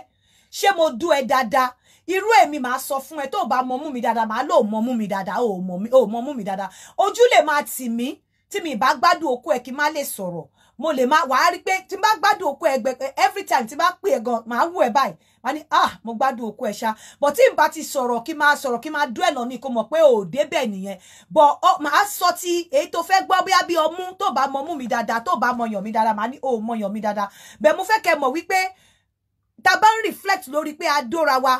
ṣé mo dú ẹ dáadáa irú èmi máa sọ fún ẹ tó bá mọ mú mi dáadáa máa lò mọ mú mi dáadáa ó mọ mú mi dáadáa ojú lè máa tì mí tí mi bá gbádùn okó ẹ kí má lè sọ̀rọ̀ mo lè máa wàá rí pé tí n bá gbádùn okó ẹ every time tí n bá pè ẹ gan máa wù ẹ báyìí wọ́n ní mo gbádùn okó ẹ ṣá but tí n bá ti sọ̀rọ̀ kí máa dúẹ̀ lọ ní kó mọ̀ pé ò débẹ̀ nìyẹn but máa sọ ti èyí tó fẹ́ gbọ́ bóyá bí ọmú tó bá mọ mú mi dáadáa tó bá mọ yàn mi dáadáa máa ní ò mọ yàn mi dáadáa bẹ́ẹ̀ mo fẹ́ kẹ́ mọ̀ wípé tá bá ń reflect lórí pé a dóra wa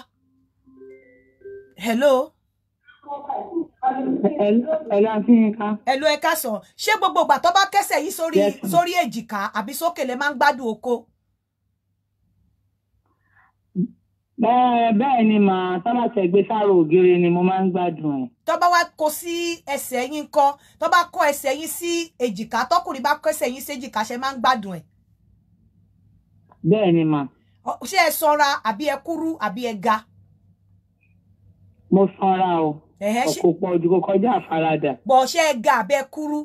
hello hello ẹ káàsán ṣé gbogbo ìgbà tó bá kẹ́sẹ̀ yìí sórí èjìká àbí sókè lẹ máa ń gbádùn okó. Bẹ́ẹ̀ ni màá sábà tẹ̀gbé sára ògiri ni mo máa ń gbádùn ẹ̀. Tó bá wá kó sí ẹsẹ̀ yín kọ́ tó bá kó ẹsẹ̀ yín sí èjìká tọkùnrin bá kó ẹsẹ̀ yín sí èjìká ṣe máa ń gbádùn ẹ̀. Bẹ́ẹ̀ ni mà. Ṣé ẹ sanra àbí ẹ kúrú àbí ẹ ga? Mo sanra o. Kò pọ̀ jù kò kọjá àfaradà. Bọ̀ ṣé ẹ ga àbí ẹ kúrú?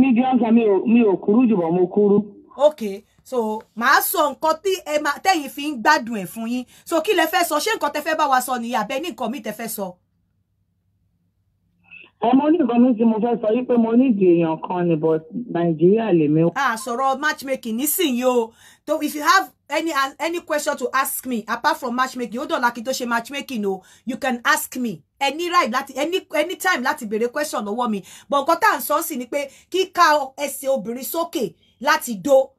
Medium sa mi ò kúrú jù bọ̀ mo kúrú. Okay. So màá sọ nǹkan tí tẹ́yin fi ń gbádùn ẹ̀ fún yín so kí lẹ fẹ́ sọ ṣé nǹkan tẹ́ fẹ́ bá wa sọ nìyí àbẹ́ ní nǹkan mi tẹ́ fẹ́ sọ. Mo ní nǹkan mi tí mo fẹ́ sọ yí pé mo ní ìdí èèyàn kan ni but Nàìjíríà lèmi. Sọ̀rọ̀ matchmaking nísìnyí o so if you have any question to ask me apart from matchmaking ó dọ̀la kí tó ṣe matchmaking o you can ask me any right láti anytime láti béèrè question lọ́wọ́ mi but nǹkan tá à ń sọ sí ni pé kíká ẹsẹ̀ obìnrin sókè láti dó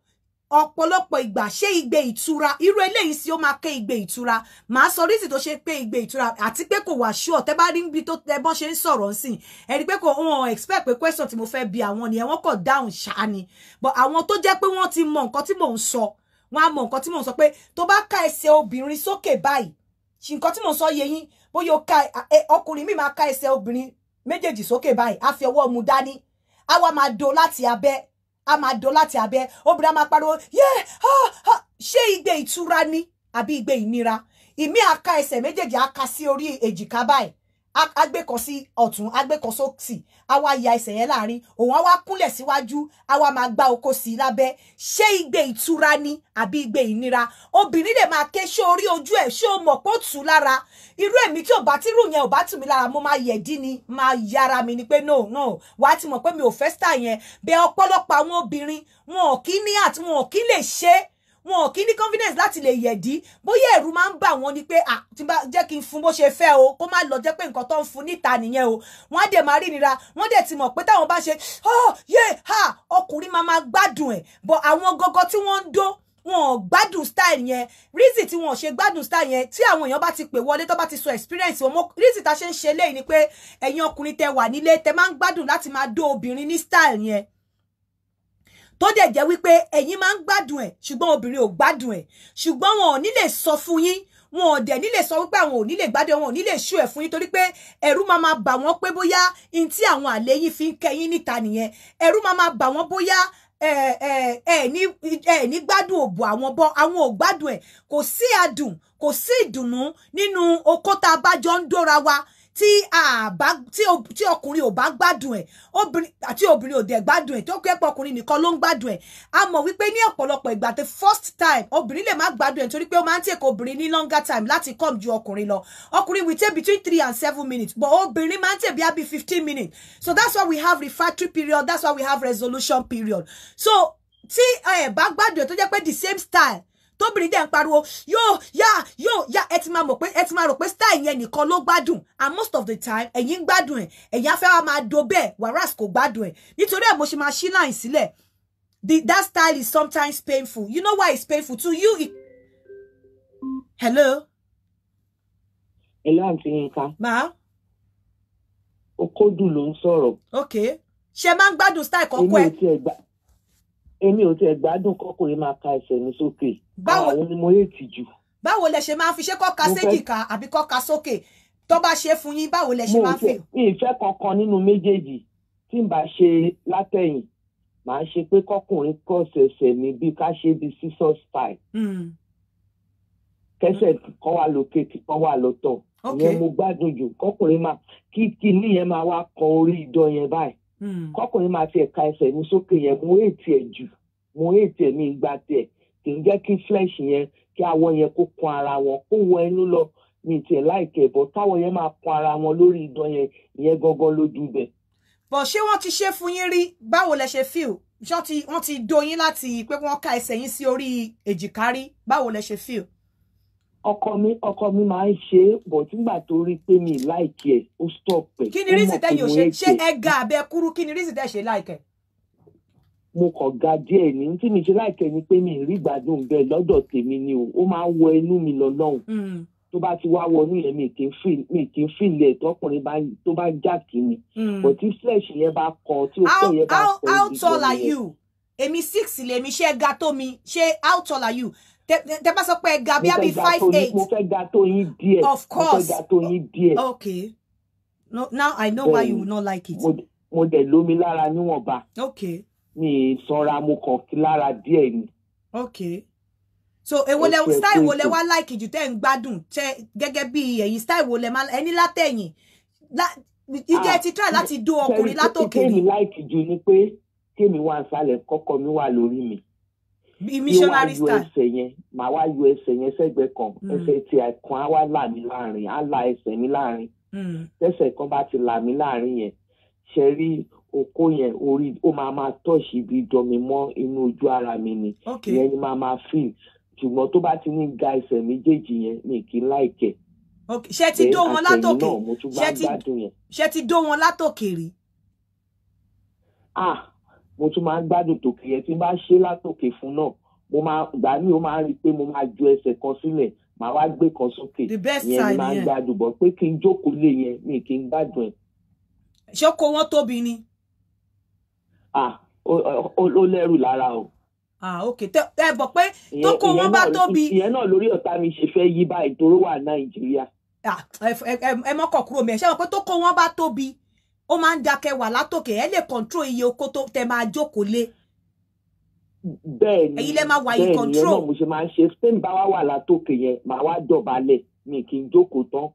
ọ̀pọ̀lọpọ̀ ìgbà ṣé igbe ìtura irú eléyìí sí ó máa ké igbe ìtura màá sọ rísì tó ṣe pé igbe ìtura àti pé kò wà sure tẹ́ bá rí níbi tó tẹ́bọ́n ṣe ń sọ̀rọ̀ nsìn ẹ rí pé kò wọ́n expect pé question tí mo fẹ́ bi àwọn nìyẹn wọ́n kò dáhùn ṣáá ni but àwọn tó jẹ́ pé wọ́n ti mọ nǹkan tí mò ń sọ wọ́n á mọ nǹkan tí mò ń sọ pé tó bá ká ẹsẹ̀ obìnrin sókè báyìí nǹkan tí mò ń sọ yé yín bóyá ọkùnrin mi máa ká ẹsẹ̀ obìnrin méjèèjì sókè báyìí á fi ọwọ́ mu dání á wá máa do láti abẹ́ a máa dó láti abẹ́ obìnrin a máa pariwo ṣé igbe ìtura ni àbí igbe ìnira ìmí aka ẹsẹ̀ méjèèjì aka sí orí èjìká báyìí agbẹ́kọ̀ sí ọ̀tún agbẹ́kọ̀ sósì àwa ya ẹsẹ̀ yẹn láàrin òun á wá kúnlẹ̀ síwájú àwa máa gbá okó sí lábẹ́ ṣé igbe ìtura ni àbí igbe ìnira obìnrin lè máa ké ṣé orí ojú ẹ̀ ṣé o mọ̀ pé ó tù lára irú èmi tí ò bá tírù yẹn ò bá tù mí lára mo máa yẹ̀dí ni máa yára mi ni pé no wàá ti mọ̀ pé mi ò fẹ́ star yẹn bẹ́ẹ̀ ọ̀pọ̀lọpọ̀ àwọn obìnrin wọn ò kí ní àti wọn ò kí lè ṣe wọn ò kí ní confidence láti lè yẹ̀dí bóyá ẹ̀rù máa ń bà wọ́n ni pé tí bá jẹ́ kí n fún bó ṣe fẹ́ o kó má lọ jẹ́ pé nǹkan tó ń fún níta nìyẹn o wọ́n á dẹ̀ máa rí nira wọ́n dẹ̀ ti mọ̀ pé táwọn bá ṣe ọkùnrin máa gbádùn ẹ̀ but àwọn gọ́gọ́ tí wọ́n ń dó wọn ò gbádùn style yẹn reason tí wọn ò ṣe gbádùn style yẹn tí àwọn èèyàn bá ti pè wọlé tó bá ti sọ experience wọn reason tá ṣe ń ṣe léyìí ni pé ẹ̀yin ọkùnrin tẹ́ wà nílé tẹ́ máa ń gbádùn láti máa dó obìnrin ní style yẹn tó dẹ̀ jẹ́ wípé ẹ̀yin máa ń gbádùn ẹ̀ ṣùgbọ́n obìnrin ò gbádùn ẹ̀ ṣùgbọ́n wọn ò ní lè sọ fún yín wọn ò dẹ̀ ní lè sọ wípé àwọn ò ní lè gbádùn wọn ò ní lè ṣú ẹ̀ fún yín torí pé ẹ̀rù máa bà wọ́n pé bóyá in tí àwọn àlè yín fi ń kẹ́yìn níta nìyẹn ẹ̀rù máa bà wọ́n bóyá ní gbádùn òbò àwọn bọ́ àwọn ò gbádùn ẹ̀ kò sí adùn kò sí ìdùnnú nínú okó tá a bá jọ ń dóra wa tí ọkùnrin ò bá gbádùn ẹ̀ àti obìnrin ò dẹ̀ gbádùn ẹ̀ tó kẹ́pọ̀ ọkùnrin nìkan ló ń gbádùn ẹ̀ a mọ̀ wípé ní ọ̀pọ̀lọpọ̀ ìgbà the first time obìnrin lè má gbádùn ẹ̀ torí pé ó máa ń take obìnrin ní longer time láti come ju ọkùnrin lọ ọkùnrin will take between 3 and 7 minutes but obìnrin máa ń take bí 15 minutes so that's why we have refractory period that's why we have resolution period so tí ẹ bá gbádùn ẹ̀ tó jẹ́ pé the same style tóbìnrin dẹ̀ ń pariwo yóò ẹ ti máa mọ̀ pé ẹ ti máa rò pé style yẹn nìkan ló gbádùn and most of the time ẹ̀yin ń gbádùn ẹ̀ ẹ̀yin á fẹ́ wá máa do bẹ́ẹ̀ whereas kò gbádùn ẹ̀ nítorí ẹ̀ mo ṣe máa ṣí line sílẹ̀ that style is sometimes painful. You know why it's painful to you? Hello? Hello, Aunty Yinka. Ma? Okodu ló ń sọ̀rọ̀. Okay. Ṣé máa ń gbádùn style kọ́kọ́ ẹ? Èmi ò tiẹ̀ gbádùn kọ́kùnrin máa ka ẹsẹ̀ mi sókè. Àwọn ni mo hate jù. Báwo lẹ ṣe máa fi ṣe kọ́ ka séjìká àbí kọ́ ka sókè? Tó bá ṣe fún yín, báwo lẹ ṣe máa fi? Mi ìfẹ́ kankan nínú méjèèjì tí n bá ṣe látẹ̀yìn. Màá ṣe pé kọ́kùnrin cross ẹsẹ̀ mi bí ká ṣe bí scissor style. Kẹ́sẹ̀ kan wà lókè kí kan wà lọ́tọ̀. Ìyẹn mo gbádùn jù. Kọ́kùnrin máa kí yẹn máa wá kan orí idán yẹn báyìí. Kọ́kùnrin máa fi ẹ̀ka ẹsẹ̀ mi sókè yẹn mo hate ẹ̀ jù. Mo hate ẹ̀ mi ìgbà tiẹ̀. Kì í jẹ́ kí flesh yẹn kí awọ yẹn kó kan ara wọn kó wọ ẹnu lọ. Mi tiẹ̀ láìkẹ̀ bọ̀ táwọn yẹn máa kan ara wọn lórí idán yẹn ìyẹn gangan lójú bẹ̀. Bọ̀ ṣé wọ́n ti ṣe fún yín rí? Báwo lẹ ṣe feel? Wọ́n ti do yín láti pé wọ́n ká ẹsẹ̀ yín sí orí èjìká rí? Báwo lẹ ṣe feel? Ọkọ mi máa ń ṣe bọ̀ nígbà tó rí pé mi like ẹ̀ ó stop ẹ̀. Kí ni reason tẹ́yìn ò ṣe ẹ ga abẹ́ kúrú kí ni reason tẹ́ ṣe like ẹ̀? Mo kàn ga díẹ̀ ní tí mi ṣe like ẹ̀ ni pé mi rí gbádùn bẹ́ẹ̀ lọ́dọ̀ tèmi ni o ó máa ń wọ inú mi lọ lọ́hùn. Tó bá ti wá wọnú yẹn mi kì í feel ẹ̀ tọkùnrin tó bá jákì ni. But tí flesh yẹn bá kan tí ó yẹn bá kan. How tall are you? Èmi 6 lèmi ṣe ga tó mi ṣe how tall are you? Tẹ́ bá sọ pé ga bí àbí 5'8". Mo fẹ́ ga tó yín díẹ̀. Of course. Mo fẹ́ ga tó yín díẹ̀. Okay. No, now I know why you will not like it. Mo dẹ̀ lómi lára níwọ̀nba. Okay. Mi sanra mo kàn kí lára díẹ̀ ni. Okay. So style wo lẹ wá like jù tẹ́ ń gbádùn tẹ́ gẹ́gẹ́ bí ẹ̀yin style wo lẹ máa ẹni látẹ̀yìn ìjẹ́ ti try láti dó ọkùnrin látòkè ni. Kémi like jù ni pé kémi wà nsàlẹ̀ kọ́kọ́ mi wà lórí mi. Missionary style. Yóò wá yọ ẹsẹ̀ yẹn màá wá yọ ẹsẹ̀ yẹn sẹ́gbẹ̀ẹ́ kan ẹsẹ̀ tí àìkan á wá là mí láàrin á la ẹsẹ̀ mi láàrin. Tẹ́sẹ̀ kan bá ti là mí láàrin yẹn ṣe rí okó yẹn orí ó máa tọ́ọ̀ṣì ibi ìdán mi mọ́ inú ojú ara mi ni. Ìyẹn ni máa feel. Ṣùgbọ́n tó bá ti ní ga ẹsẹ̀ méjèèjì yẹn mi kì í láìkẹ̀. Ṣé ti dó wọn látòkè? Ṣé ti dó wọn látòkè rí? Mo tún máa ń gbádùn tòkè yẹn tí n bá ṣe látòkè fún náà mo máa gbà mí ó máa rí i pé mo máa ju ẹsẹ̀ kan sílẹ̀ màá wá gbé kan sókè. The best yẹn side ni máa ń gbádùn bọ̀ pé kí n jókòó lé yẹn mi kì í gbádùn ẹ̀. Ṣé kó wọn tóbi ni? Ó lẹ́rù lára o. Okay. Ẹ bọ̀ pé tó kó wọn bá tóbi. Ìyẹn náà lórí ọ̀tá mi ṣe fẹ́ yí báyìí toró wà Nàìjíríà. Ẹ mọ́kàn kúrò mi ẹ̀ ṣé wọn pé tó kó wọn bá tóbi ó máa ń dákẹ́ wà látòkè ẹ lè control iye okó tó tẹ máa jókòó lé. Bẹ́ẹ̀ni ẹ̀yin lẹ máa wà yìí control. Bẹ́ẹ̀ni mo ṣe máa ń ṣe spain bá wà látòkè yẹn màá wá dọ̀bálẹ̀ mi kì í jókòó tán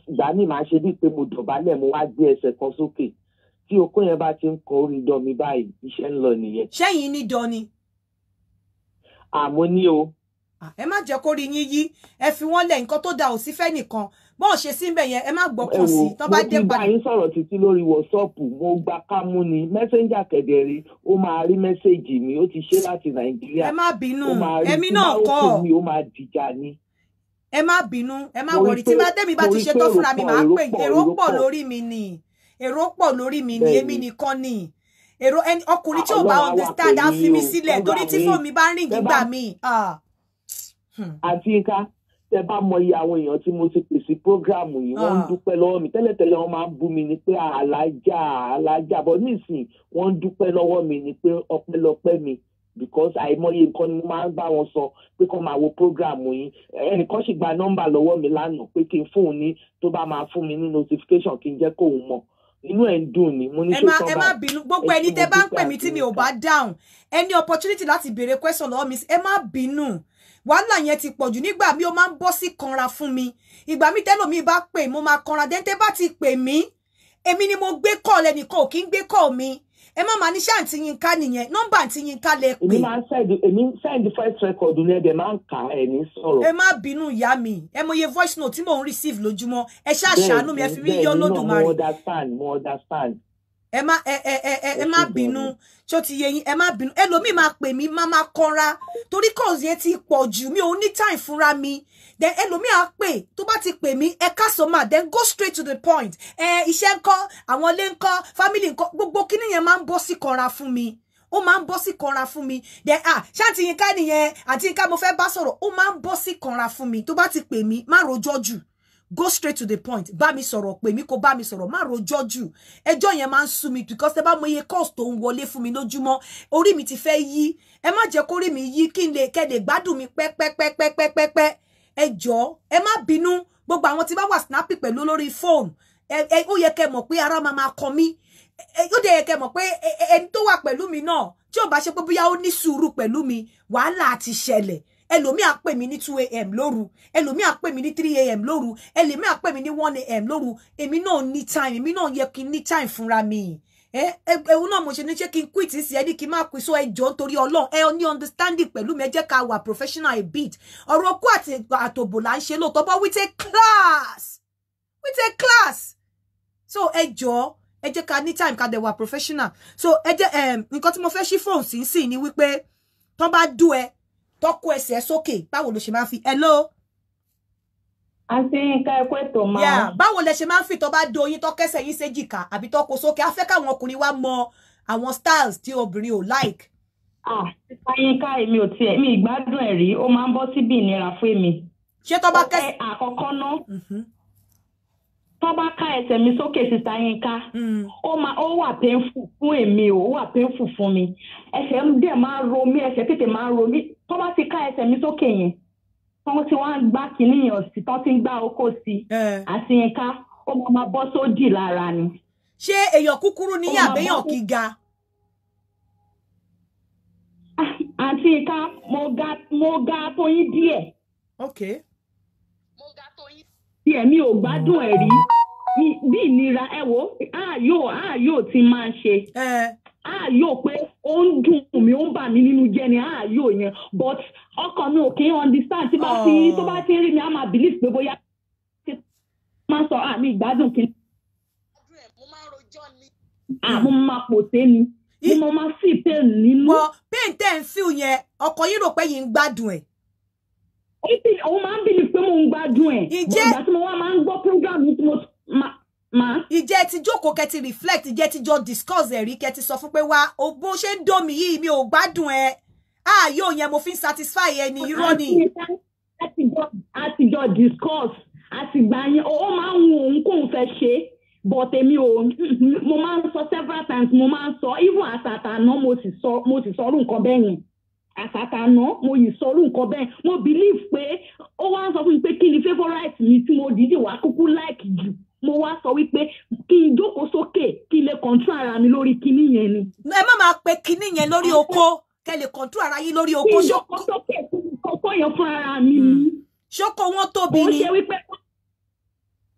ìgbà míì máa ṣe bíi pé mo dọ̀bálẹ̀ mo wá gbé ẹsẹ̀ kan sókè tí okó yẹn bá ti ń kan orí dán mi báyìí iṣẹ́ ń lọ nìyẹn. ṣẹ́yìn ní dán ni. Àmọ́ ní o. Ẹ má jẹ́ kó rí yín yí ẹ fi wọ́n lẹ̀ nǹkan tó da ò sí fẹ́ nìkan bọ́n ṣe síbẹ̀ yẹn ẹ má gbọ́kàn sí tó bá dé padà. mo ti bá yín sọ̀rọ̀ títí lórí wọ́sọ́ọ̀pù mo gba kámú ni mẹ́sẹ́njà kẹ̀dẹ̀rẹ́ ó máa rí mẹ́sẹ́jì mi ó ti ṣe láti Nàìjíríà. Ẹ má bínú ẹ̀mí náà kọ́ ó máa dìjà ni. Ẹ má bínú ẹ má wọrí tí tẹ́mi bá ti ṣe tó fúnra mi máa pè èrò pọ̀ lórí mi ni èmi nìkan ni èrò ọkùnrin tí ò bá understand á fi mi sílẹ̀ torí tí fóònù mi bá ń rìn nígbà míì. Àti Yinka tẹ bá mọ iye àwọn èèyàn tí mo ti pèsè prógráàmù yìí wọ́n ń dúpẹ́ lọ́wọ́ mi tẹ́lẹ̀tẹ́lẹ̀ wọ́n máa ń bú mi ni pé alájà bọ́ nísìnyí wọ́n ń dúpẹ́ lọ́wọ́ mi ni pé ọpẹ́lọpẹ́ mi because àìmọye nǹkan ni mo máa ń bá wọn sọ pé kó máa wo prógráàmù yìí ẹnìkan sì gba nọ́mbà lọ́wọ́ mi lánàá pé kí n fún un ní tó bá máa fún mi ní notification kí n jẹ́ kóun mọ̀ inú ẹ̀ ń dùn ni mo ní ṣe tán bá ẹ má bínú gbogbo ẹni tẹ bá ń pè mí tí mi ò bá dáhùn ẹni opportunity láti béèrè question lọ́wọ́ mi ẹ má bínú wàhálà yẹn ti pọ̀jù nígbà mi ó máa ń bọ́ sí kanra fún mi ìgbà mi tẹ́lòmí bá pè mo máa kanra dẹ́ntẹ́ bá ti pè mí èmi ni mo gbé call ẹnìkan ò kí ń gbé call mi ẹ má máa ní ṣáà Àǹtí Yinka nìyẹn nọ́mbà Àǹtí Yinka lẹ pè. èmi send first record ní ẹ̀dẹ̀ máa ń kà ẹ̀ ní sọ̀rọ̀. ẹ má bínú ìyá mi ẹ mọ iye voice note tí mò ń receive lójúmọ́ ẹ ṣáà ṣàánú mi ẹ fi mí yọ Olódùmarè. mo understand. ẹ má bínú ṣó ti yé yín ẹ má bínú ẹlòmíì máa pè mí máa kanra torí calls yẹn ti pọ̀ jù mi ò ní time fúnra mi then ẹlòmíì á pè tó bá ti pè mí ẹ customer then go straight to the point iṣẹ́ ńkọ́ àwọn ilé ńkọ́ family ńkọ́ gbogbo kíní yẹn máa ń bọ́ sí kanra fún mi ó máa ń bọ́ sí kanra fún mi then ṣáàtì yín ká nìyẹn àti yín ká mo fẹ́ bá sọ̀rọ̀ ó máa ń bọ́ sí kanra fún mi tó bá ti pè mí má rojọ́ jù go straight to the point bá mi sọ̀rọ̀ pè mí kó bá mi sọ̀rọ̀ má rojọ́ jù ẹjọ́ yẹn máa ń sú mi because tẹ́ bá mọ iye cost tó ń wọlé fún mi lójúmọ́ orí mi ti fẹ́ yí ẹ má jẹ́ kó rí mi yí kí n lè kẹ́lẹ̀ gbádùn mi pẹ́pẹ́pẹ́pẹ́pẹ́ ẹ jọ̀ọ́ ẹ má bínú gbogbo àwọn tí bá wà snappy pẹ̀lú lórí phone ó yẹ kẹ́ mọ̀ pé ara máa kọ mí ó dẹ̀ yẹ kẹ́ mọ̀ pé ẹni tó wà pẹ̀lú mi náà tí ò bá ṣe pé bóyá ó ní sùúrù pẹ̀lú mi wàhálà ti ṣẹlẹ̀ ẹlòmíì á pè mí ní 2 a.m. lóru ẹlòmíì á pè mí ní 3 a.m. lóru ẹlòmíì á pè mí ní 1 a.m. lóru èmi náà ní time èmi náà yẹ kí n ní time fúnra mi ẹ̀hún náà mo ṣe ní ṣé kí n quit sí ẹni kí n má quit so ẹjọ́ nítorí Ọlọ́run ẹ ní understanding pẹ̀lú mi ẹ jẹ́ ká wà professional a bit ọ̀rọ̀ okú àti àtòbò là ń ṣe lóòótọ́ but with a class so ẹjọ́ ẹ jẹ́ ká ní time ká dẹ̀ wà professional so ẹ jẹ́ nǹkan tí mo fẹ́ ṣí fóònù sí ni wípé tán bá dú ẹ tọ́kù ẹsẹ̀ sókè báwo ló ṣe máa ń fi hello. àǹtí Yínká ẹ kú ètò máa. báwo lẹ ṣe máa ń fi tó bá do yín tó kẹsẹ̀ yín séjìká àbí tó kó sókè á fẹ́ káwọn ọkùnrin wá mọ àwọn styles tí obìnrin ò like. sísá Yínká èmi ò tiẹ̀ mi ìgbádùn ẹ̀ rí ó máa ń bọ́ síbi ìnira fún èmi. ṣé tó bá kẹsẹ̀. àkọ́kọ́ náà tó bá ká ẹsẹ̀ mi sókè sísá Yínká ó wà painful fún èmi ó wà painful fún mi ẹsẹ̀ dẹ̀ máa ro mí ẹsẹ̀ tètè máa ro mí tó bá ti ká ẹsẹ̀ mi sókè yẹn wọ́n ti wá ń gbá kínní yẹn sí tó ti ń gbá oko sí àti Yínká ó máa bọ́ sódì lára ni. ṣé èèyàn kúkúrú ní àbẹ́yàn gíga. àti Yínká mo ga tó yín díẹ̀. okay. mo ga tó yín díẹ̀ mi ò gbádùn ẹ̀ rí bí ìnira ẹ wo ààyò ti máa ń ṣe ààyò pé ó ń dùn mí ó ń bà mí nínú jẹ́ ni ààyò yẹn but ọkàn mi ò kí ń understand tí tó bá ti rí mi á máa believe pé bóyá máa sọ àmì ìgbádùn kí mo máa rojọ́ ni mo máa pòté ni mo máa fi pain nínú. pain tẹ́ ń feel yẹn ọkọ yín rò pé yín ń gbádùn ẹ̀. òun máa ń believe pé mo ń gbádùn ẹ̀ ìgbà tí mo wá máa ń gbọ́ program tí mo ìjẹ́ ti jókòó kẹ́ ti reflect ìjẹ́ ti jọ discuss ẹ̀rí kẹ́ ti sọ fún pé wá bó ṣe ń dó mi yìí mi ò gbádùn ẹ yóò yẹn mo fi ń satisfy ẹni irọ́ ni. àtijọ́ discuss àtìgbà yẹn ó máa ń wo òun kóun fẹ́ ṣe but èmi ò mo máa ń sọ several times mo máa ń sọ even àtàtàná mo sì sọrú nǹkan bẹ́ẹ̀ yẹn àtàtàná mo yìí sọrú nǹkan bẹ́ẹ̀ mo believe pé ó wá ń sọ fún mi pé kí ni favourite mi tí mo dìde wá kúkú like jù mo wá sọ wípé kí n jókòó sókè kí n lè control ara mi lórí kinní yẹn ni. ẹ má máa pe kinní yẹn lórí oko kẹ́ lè control ara yín lórí oko. kí n jókòó sókè kókó yẹn fún ara mi ni. ṣókò wọn tóbi ni. ó ṣe wípé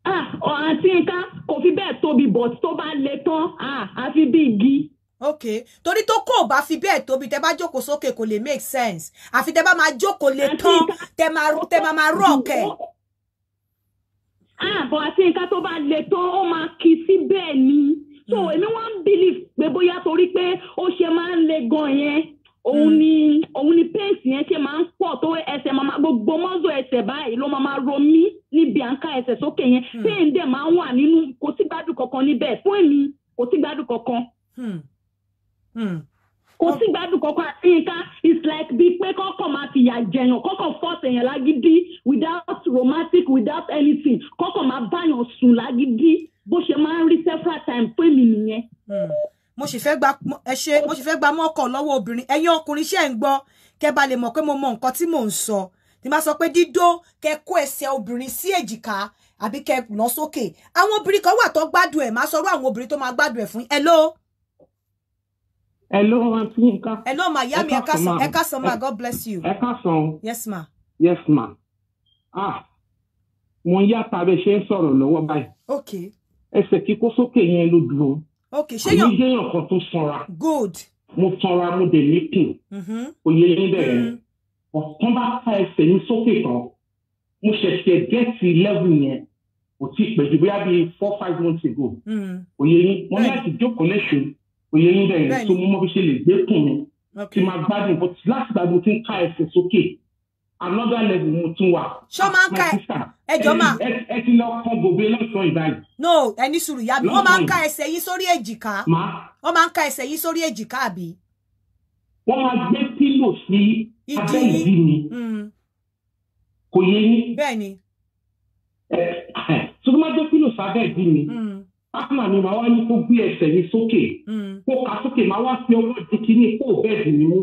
àǹtí Yínká kò fi bẹ́ẹ̀ tóbi but tó bá le tán àfi bí igi. ok torí tó kò bá fi bẹ́ẹ̀ tóbi tẹ́ bá jókòó sókè kò lè make sense àfi tẹ́ bá máa jókòó le tán tẹ́ máa rọ̀kẹ̀. Bọ̀ àti nǹkan tó bá le tó ó máa kí sí bẹ́ẹ̀ ni. So èmi wá ń believe pé bóyá torí pé ó ṣe máa ń le gan yẹn òun ni pace yẹn ṣe máa ń pọ̀ tó ẹsẹ̀ máa gbogbo mọ́zọ ẹsẹ̀ báyìí ló máa ro mí níbi àǹká ẹsẹ̀ sókè yẹn pain dẹ̀ máa ń wà nínú kò sí gbádùn kankan níbẹ̀ fún èmi kò sí gbádùn kankan. Kò sí gbádùn kankan àti Yínká it's like bíi pé kọ́kọ́ máa fi ìyà jẹyàn kọ́kọ́ force èèyàn lágídí without romantic without anything kọ́kọ́ máa báyàn sùn lágídí bó ṣe máa ń rí several times fún èmi nìyẹn. mo sì fẹ́ gba mọ́kàn lọ́wọ́ obìnrin ẹ̀yin ọkùnrin ṣe ń gbọ́ kẹ́ bá lè mọ̀ pé mo mọ nǹkan tí mò ń sọ tí máa sọ pé dídó kẹ́ kó ẹsẹ̀ obìnrin sí èjìká àbí kẹ́ lọ sókè àwọn obìnrin kan wà tó gbádùn ẹ̀ máa sọ̀rọ̀ àwọn obìnrin tó máa gbádùn ẹ̀ fún hello. Hello, Auntie Yínká. Hello, ma. Yami, Ekason, ma. God bless you. Ekason. Yes, ma. Yes, ma. Mo ń yá tàbí ṣe ń sọ̀rọ̀ lọ́wọ́ báyìí. Okay. Ẹsẹ̀ kíkó sókè yẹn ló dúró. Okay, ṣé yàn. Èmi jẹ́ èèyàn kan tó sanra. Good. Mo sanra mo dẹ̀ níkùn. Oyè yín bẹ̀rẹ̀. Ọ̀tán bá ká ẹsẹ̀ mi sókè kan. Mo ṣẹ̀ṣẹ̀ gẹ́ẹ̀tì level yẹn. kò tí pẹ́ ju bóyá bíi 4-5 months ago. Òye yín wọ́n láti jókòó lẹ́sù òye yín bẹ́ẹ̀ tó mú mọ́ bí ṣe lè gbé kùn mi tí máa gbádùn but láti gbàgbọ́ tí ń ká ẹsẹ̀ sókè another level mo tún wà. Ṣọ́ máa ń ká ẹjọ́ máa. Ẹ ti lọ kọ́ gòbè lọ́sàn-án ìbáyìí. No ẹni sùúrù yá mi wọ́n máa ń ká ẹsẹ̀ yín sórí èjìká. Wọ́n máa ń ká ẹsẹ̀ yín sórí èjìká àbí. Wọ́n máa gbé pílò sí abẹ́ ìdí mi. Kò yé yín. Bẹ́ẹ̀ni. Tó máa gbé pílò sábẹ́ ìdí mi. Pátánà mi máa wá ní kó gbé ẹsẹ̀ mi sókè. Kó ka sókè máa wá fi ọwọ́ di kíní kó bẹ́ẹ̀dì mi mú.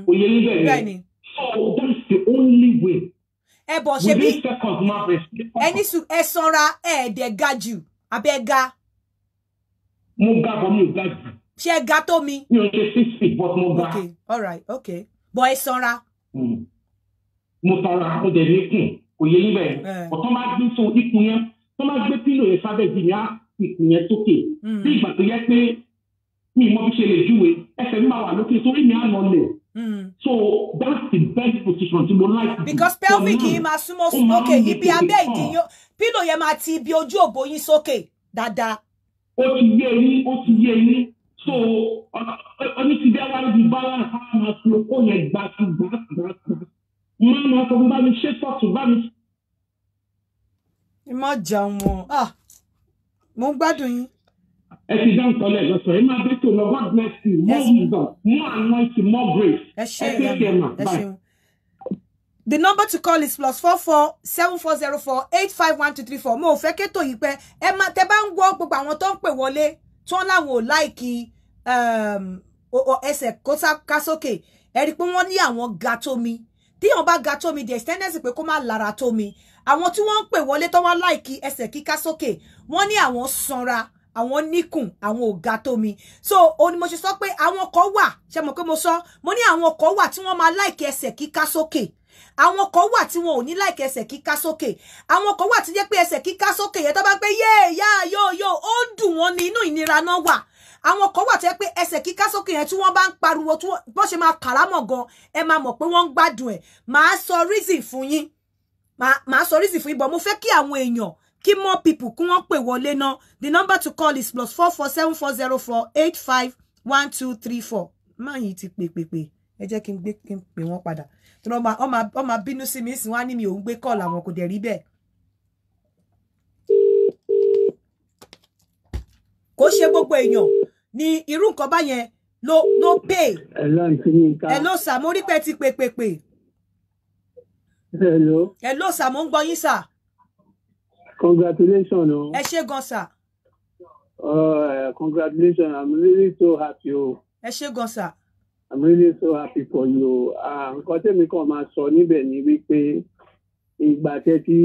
Kò yé yín bẹ́ẹ̀. So that's the only way. Ẹ bọ̀ ṣe bí ẹni sùn ẹ sanra ẹ̀ẹ́dẹ̀ ga jù abẹ́ ga. Mo ga bọ̀ mi ò ga jù. Ṣé ẹ ga tó mi? Mi ò ṣe 6 feet but mo ga. Okay, all right, okay. Bọ̀ ẹ sanra. Mo sanra mo dẹ̀ ní kùn kò yé yín bẹ́ẹ̀. Ọ̀tọ́ máa gbé so ikùn yẹn tó máa gbé pílò yẹn sábẹ́ ìdí mi á ikùn yẹn sókè. Bí ìgbà tó yẹ pé mi mọ bí ṣe lè júwe ẹsẹ̀ mi máa wà lókè torí mi á lọ lẹ̀. So that's the best position to like. Because pelvic yìí máa súnmọ́ sókè ibi abẹ́ ìdí yín pílò yẹn máa ti ibi ojú òbò yín sókè dáadáa. Ó ti yé yín so oní ti bẹ́ẹ̀ wá níbi balance á máa fi okó yẹn gbà. Máa sọ fún bá mi ṣe sọ́ọ̀tù bá mi. Ìmọ̀ jẹun wọn mo ń gbádùn yín. Ẹ ti dáhùn tọ́lẹ̀ lọ́sọ̀ ẹ máa bẹ́ tó lọ God bless you more wisdom more anointing more grace. Ẹ ṣeun. The number to call is +44 7404 851234. Mo ò fẹ́ kétò yìí pé ẹ máa tẹ́ bá ń gbọ́ gbogbo àwọn tó ń pè wọlé tí wọ́n láwọn ò láìkí ẹsẹ̀ kó ká sókè ẹ rí i pé wọ́n ní àwọn ga tó mi tí wọ́n bá ga tó mi the extended pé kó má lára tó mi àwọn tí wọ́n ń pè wọlé tó wá láìkí ẹsẹ̀ kíká sókè wọ́n ní àwọn sanra àwọn níkùn àwọn ò ga tó mi so ó ní mo ṣe sọ pé àwọn kan wà ṣe mọ̀ pé mo sọ mo ní àwọn kan wà tí wọ́n máa láìkí ẹsẹ̀ kíká sókè àwọn kan wà tí wọn ò ní láìkí ẹsẹ̀ kíká sókè àwọn kan wà tí jẹ́ pé ẹsẹ̀ kíká sókè yẹn tó bá pé yé yá yó ó dùn wọ́n ní inú ìnira náà wà àwọn kan wà tó jẹ́ pé ẹsẹ̀ kíká sókè yẹn tí wọ́n bá ń pariwo tí bó ṣe máa kàrámọ̀ gan ẹ máa mọ̀ pé wọ́n ń gbádùn ẹ̀ máa sọ reason fún yín máa sọ reason fún yín but mo fẹ́ kí àwọn èèyàn kí more people kí wọ́n pè wọlé náà the number to call is +447404851234 máa yìí ti pè ẹ jẹ́ kí n pè wọ́n padà tí wọ́n máa bínú sí mi sí wọ́n á ní mi ò ń gbé call àwọn kò dẹ̀ rí bẹ́ẹ̀. kò ṣe gbogbo èèyàn ní irú nǹkan báyẹn ló pay. Hello sir mo rí pé ti pè. Hello sir mo ń gbọ́ yín sir. Congratulations. Ẹ ṣé gan sir. Congratulations. I'm really so happy. Ẹ ṣé gan sir. I'm really so happy for you. Nǹkan tẹ́mi kàn máa sọ níbẹ̀ ni wípé ìgbà tẹ́ tí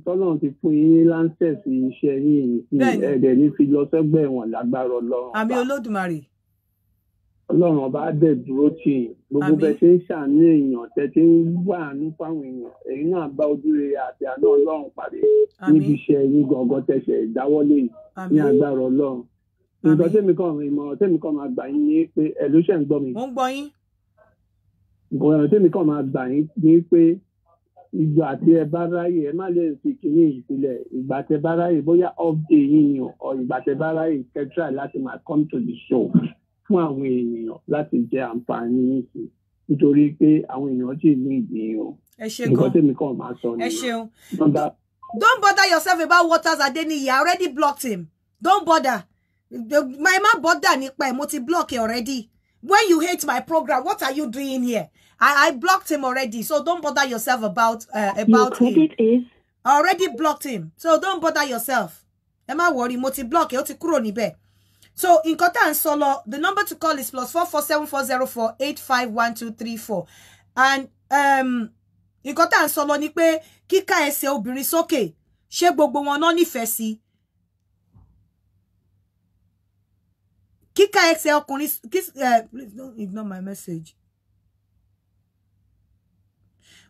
tọ́lọ́run ti fún yín lancet iṣẹ́ yín ẹ̀ẹ́dẹ̀ ní fi lọ sẹ́gbẹ́ ẹ̀wọ̀n lágbára Ọlọ́run. Àmín Olódùmarè. Ọlọ́run ọba á dẹ̀ dúró tì yín. Gbogbo bẹ́ẹ̀ ṣe ń ṣàánú èèyàn tẹ́ tí ń wà ní fáwọn èèyàn. Èyí náà bá ojúre àti àná Ọlọ́run pàdé níbi iṣẹ́ yín gangan tẹ̀sẹ̀ ìdáwọ́lé ní agbára Ọlọ́run. Nǹkan ìmọ̀ràn tẹ́mi kan máa gbà yín ní pé ẹ̀lú ṣẹ̀ ń gbọ́ mi. Mo ń gbọ́ yín. Ìmọ̀ràn tẹ́mi kan máa gbà yín ní pé ìgbà tí ẹ bá ráyè ẹ má lè fi kíní yìí sílẹ̀ ìgbà tẹ bá ráyè bóyá off day yín ni ọ ìgbà tẹ bá ráyè kẹtìrà láti máa come to the show fún àwọn èèyàn láti jẹ àǹfààní yín sí nítorí pé àwọn èèyàn sì ní ìdíyàn. Ẹ ṣé gan. Nǹkan tẹ́mi kan máa sọ nìyẹn. Ẹ ṣeun. Don't bother yourself about Waters Adeniyi. I already blocked him. Don't bother. My man bother nípa ẹ̀ mo ti block it already. When you hate my program, what are you doing here? I blocked him already, so don't bother yourself about Your credit him. Is... I already blocked him, so don't bother yourself. Ẹ má worry, mo ti block ẹ, ó ti kúrò níbẹ̀. So nǹkan tá ń sọ lọ, the number to call is +447404851234. And nǹkan tá ń sọ lọ ni pé kíká ẹsẹ̀ obìnrin sókè, ṣé gbogbo wọn náà nífẹ̀ẹ́ sí? Kíká ẹsẹ̀ ọkùnrin please don't ignore my message.